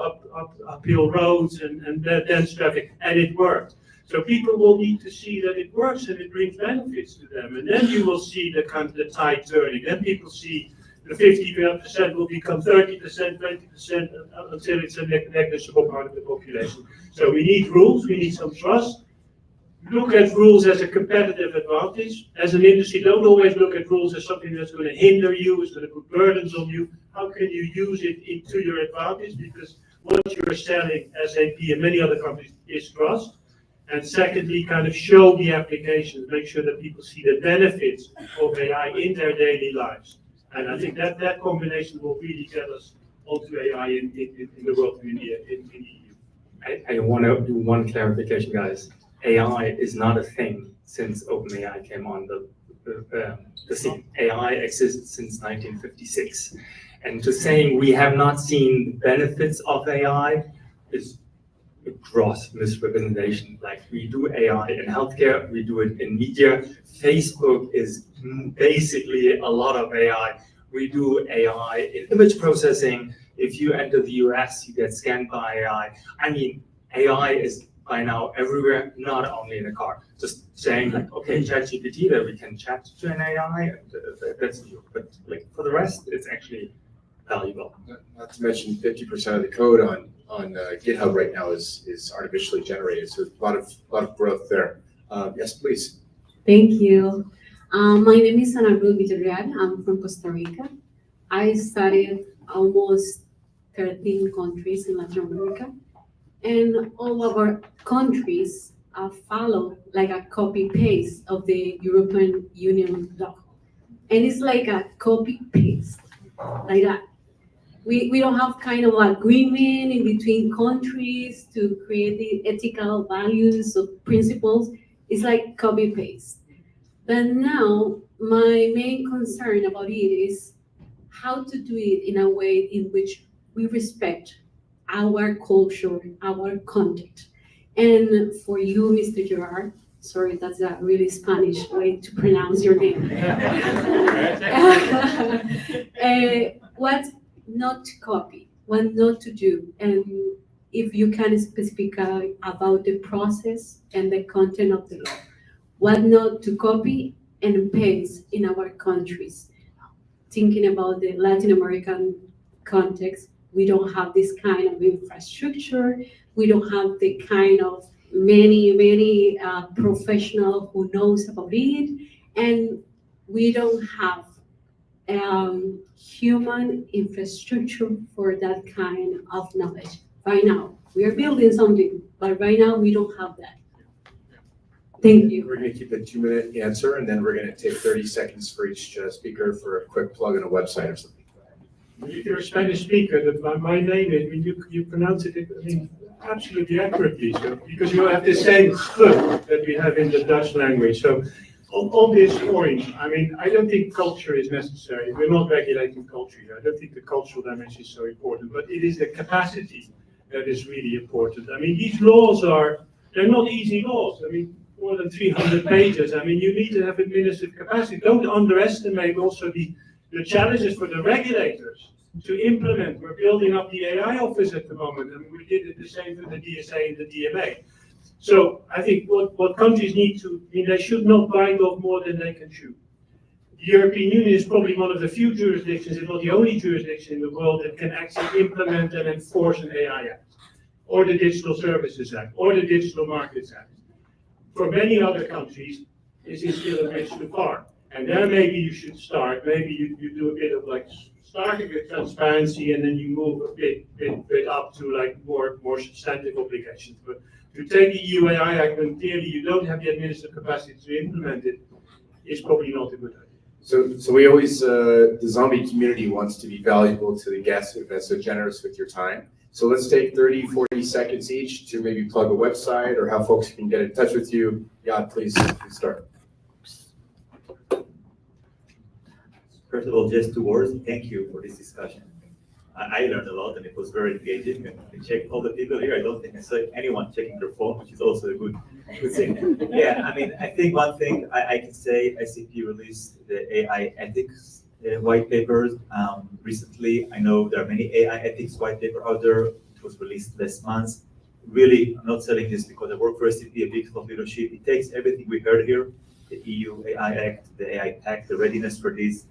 uphill roads and dense traffic, and it worked. So people will need to see that it works and it brings benefits to them. And then you will see the kind of the tide turning. Then people see the 50% will become 30%, 20%, until it's a negligible part of the population. So we need rules, we need some trust. Look at rules as a competitive advantage. As an industry, don't always look at rules as something that's going to hinder you, it's going to put burdens on you. How can you use it into your advantage? Because what you're selling, SAP and many other companies, is trust. And secondly, kind of show the applications, make sure that people see the benefits of AI in their daily lives. And I think that combination will really get us onto AI in the world in the EU. I want to do one clarification, guys. AI is not a thing since OpenAI came on the scene. AI exists since 1956. And to saying we have not seen the benefits of AI is a gross misrepresentation. Like, we do AI in healthcare, we do it in media. Facebook is basically a lot of AI. We do AI in image processing. If you enter the US, you get scanned by AI. I mean, AI is by now everywhere, not only in the car. Just saying like, okay, ChatGPT, that we can chat to an AI, and that's new. But like for the rest, it's actually valuable. Not to mention 50% of the code on GitHub right now is artificially generated, so a lot of growth there. Yes, please. Thank you. My name is Gerard. I'm from Costa Rica. I studied almost 13 countries in Latin America, and all of our countries follow like a copy paste of the European Union law, and it's like a copy paste like that. We don't have kind of agreement in between countries to create the ethical values or principles. It's like copy paste. But now my main concern about it is how to do it in a way in which we respect our culture, our content. And for you, Mr. Gerard, sorry, that's a really Spanish way to pronounce your name. What not to copy, what not to do, and if you can specify about the process and the content of the law, what not to copy and paste in our countries. Thinking about the Latin American context, we don't have this kind of infrastructure, we don't have the kind of many professional who knows about it, and we don't have human infrastructure for that kind of knowledge. Right now, we are building something, but right now we don't have that. Thank you. We're going to keep a 2-minute answer, and then we're going to take 30 seconds for each speaker for a quick plug in a website or something. If you're a Spanish speaker, my name is, I mean, you pronounce it, I mean, absolutely accurately, so, because you have the same slur that we have in the Dutch language. So on this point, I mean, I don't think culture is necessary. We're not regulating culture here. I don't think the cultural dimension is so important, but it is the capacity that is really important. I mean, these laws they're not easy laws. I mean, more than 300 pages. I mean, you need to have administrative capacity. Don't underestimate also the challenges for the regulators to implement. We're building up the AI office at the moment, and we did it the same with the DSA and the DMA. So I think what countries need to, I mean, they should not bite off more than they can chew. The European Union is probably one of the few jurisdictions, if not the only jurisdiction in the world, that can actually implement and enforce an AI Act, or the Digital Services Act, or the Digital Markets Act. For many other countries, this is still a bit too far. And there maybe you should start, maybe you do a bit of like starting with transparency, and then you move a bit up to like more substantive obligations. But to take the EU AI Act when clearly you don't have the administrative capacity to implement it is probably not a good idea. So we always, the zombie community wants to be valuable to the guests who've been so generous with your time. So let's take 30, 40 seconds each to maybe plug a website or how folks can get in touch with you. Yaad, please start. First of all, just 2 words. Thank you for this discussion. I learned a lot and it was very engaging. And I checked all the people here. I don't think I saw anyone checking their phone, which is also a good thing. Yeah, I mean, I think one thing I can say, ICP released the AI ethics white papers recently. I know there are many AI ethics white paper out there. It was released last month. Really, I'm not selling this because I work for ICP, a big thought leadership. It takes everything we heard here, the EU AI Act, the AI Pact, the readiness for this,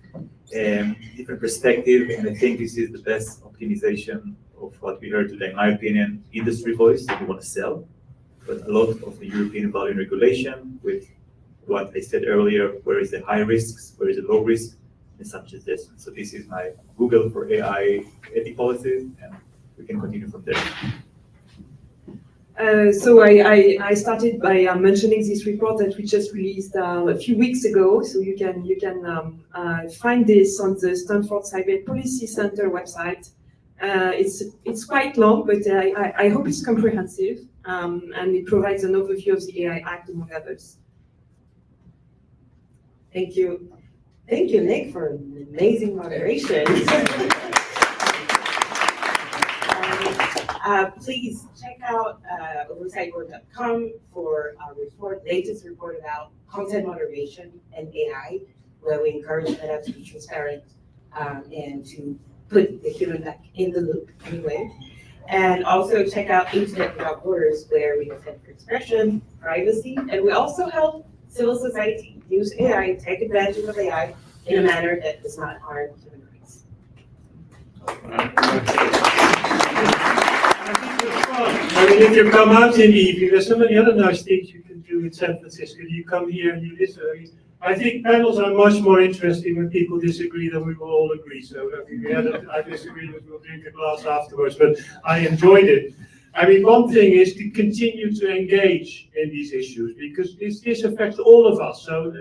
different perspective, and I think this is the best optimization of what we heard today. In my opinion, industry voice that we want to sell, but a lot of the European value and regulation with what I said earlier, where is the high risks, where is the low risk, and such as this. So this is my Google for AI ethic policies, and we can continue from there. So I started by mentioning this report that we just released a few weeks ago. So you can find this on the Stanford Cyber Policy Center website. It's quite long, but I hope it's comprehensive, and it provides an overview of the AI Act, among others. Thank you. Thank you, Nick, for an amazing moderation. Please check out oversightboard.com for our latest report about content moderation and AI, where we encourage Meta to be transparent and to put the human back in the loop anyway. And also check out Internet Without Borders, where we defend free expression, privacy, and we also help civil society use AI, take advantage of AI in a manner that does not harm human rights. I mean, if you come out in the evening, there's so many other nice things you can do in San Francisco. You come here and you listen. I think panels are much more interesting when people disagree than we will all agree. So if we had a disagreement, we'll drink a glass afterwards. But I enjoyed it. I mean, one thing is to continue to engage in these issues, because this affects all of us. So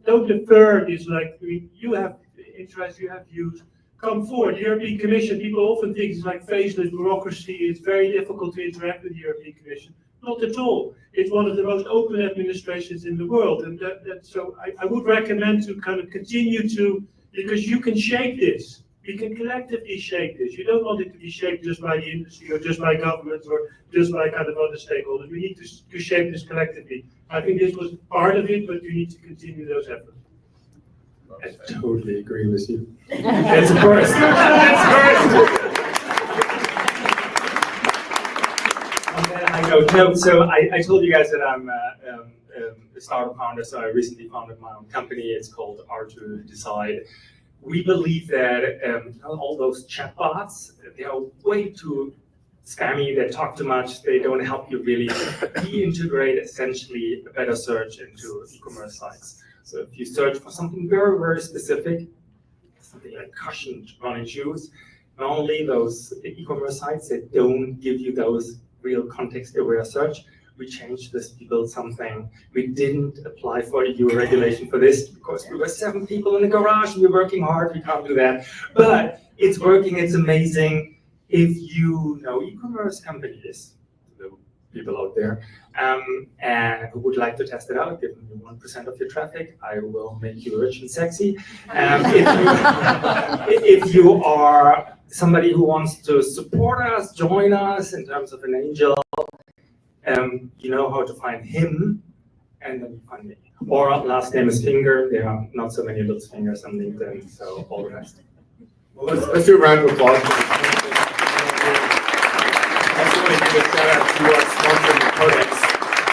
don't defer this, like, I mean, you have interest, you have views. Come forward. The European Commission, people often think it's like faceless bureaucracy. It's very difficult to interact with the European Commission. Not at all. It's one of the most open administrations in the world. And so I would recommend to kind of continue to, because you can shape this. We can collectively shape this. You don't want it to be shaped just by the industry or just by governments or just by kind of other stakeholders. We need to shape this collectively. I think this was part of it, but you need to continue those efforts. I totally agree with you. That's a first. So I told you guys that I'm a startup founder, so I recently founded my own company. It's called R2 Decide. We believe that all those chatbots, they are way too spammy, they talk too much, they don't help you really. We integrate essentially a better search into e-commerce sites. So if you search for something very, very specific, something like cushioned running shoes, normally those e-commerce sites that don't give you those real context-aware search, we changed this, we built something. We didn't apply for EU regulation for this because we were 7 people in the garage and we were working hard, we can't do that. But it's working, it's amazing. If you know e-commerce companies, the people out there, and who would like to test it out, give me 1% of your traffic, I will make you rich and sexy. If you are somebody who wants to support us, join us in terms of an angel, you know how to find him, and then you find me. Or last name is Finger. There are not so many Lutz fingers on LinkedIn, so all the rest. Well, let's do a round of applause. I also want to give a shout out to our sponsor, Codex,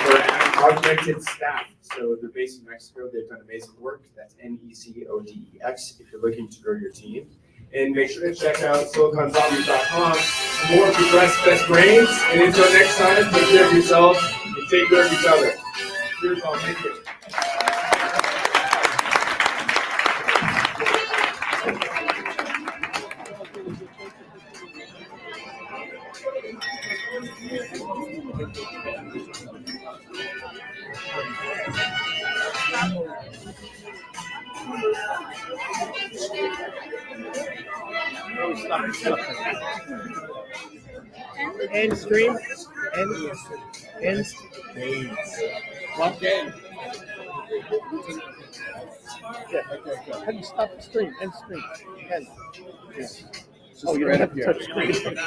for augmented staff. So they're based in Mexico. They've done amazing work. That's NECODEX if you're looking to grow your team. And make sure to check out siliconzombie.com for more of your best brains. And until next time, take care of yourselves and take care of each other. Cheers all. Thank you. End stream. End stream. Lock in. Yeah, okay. How do you stop the stream? End stream. End. Yeah. Oh, you don't have to touch screen.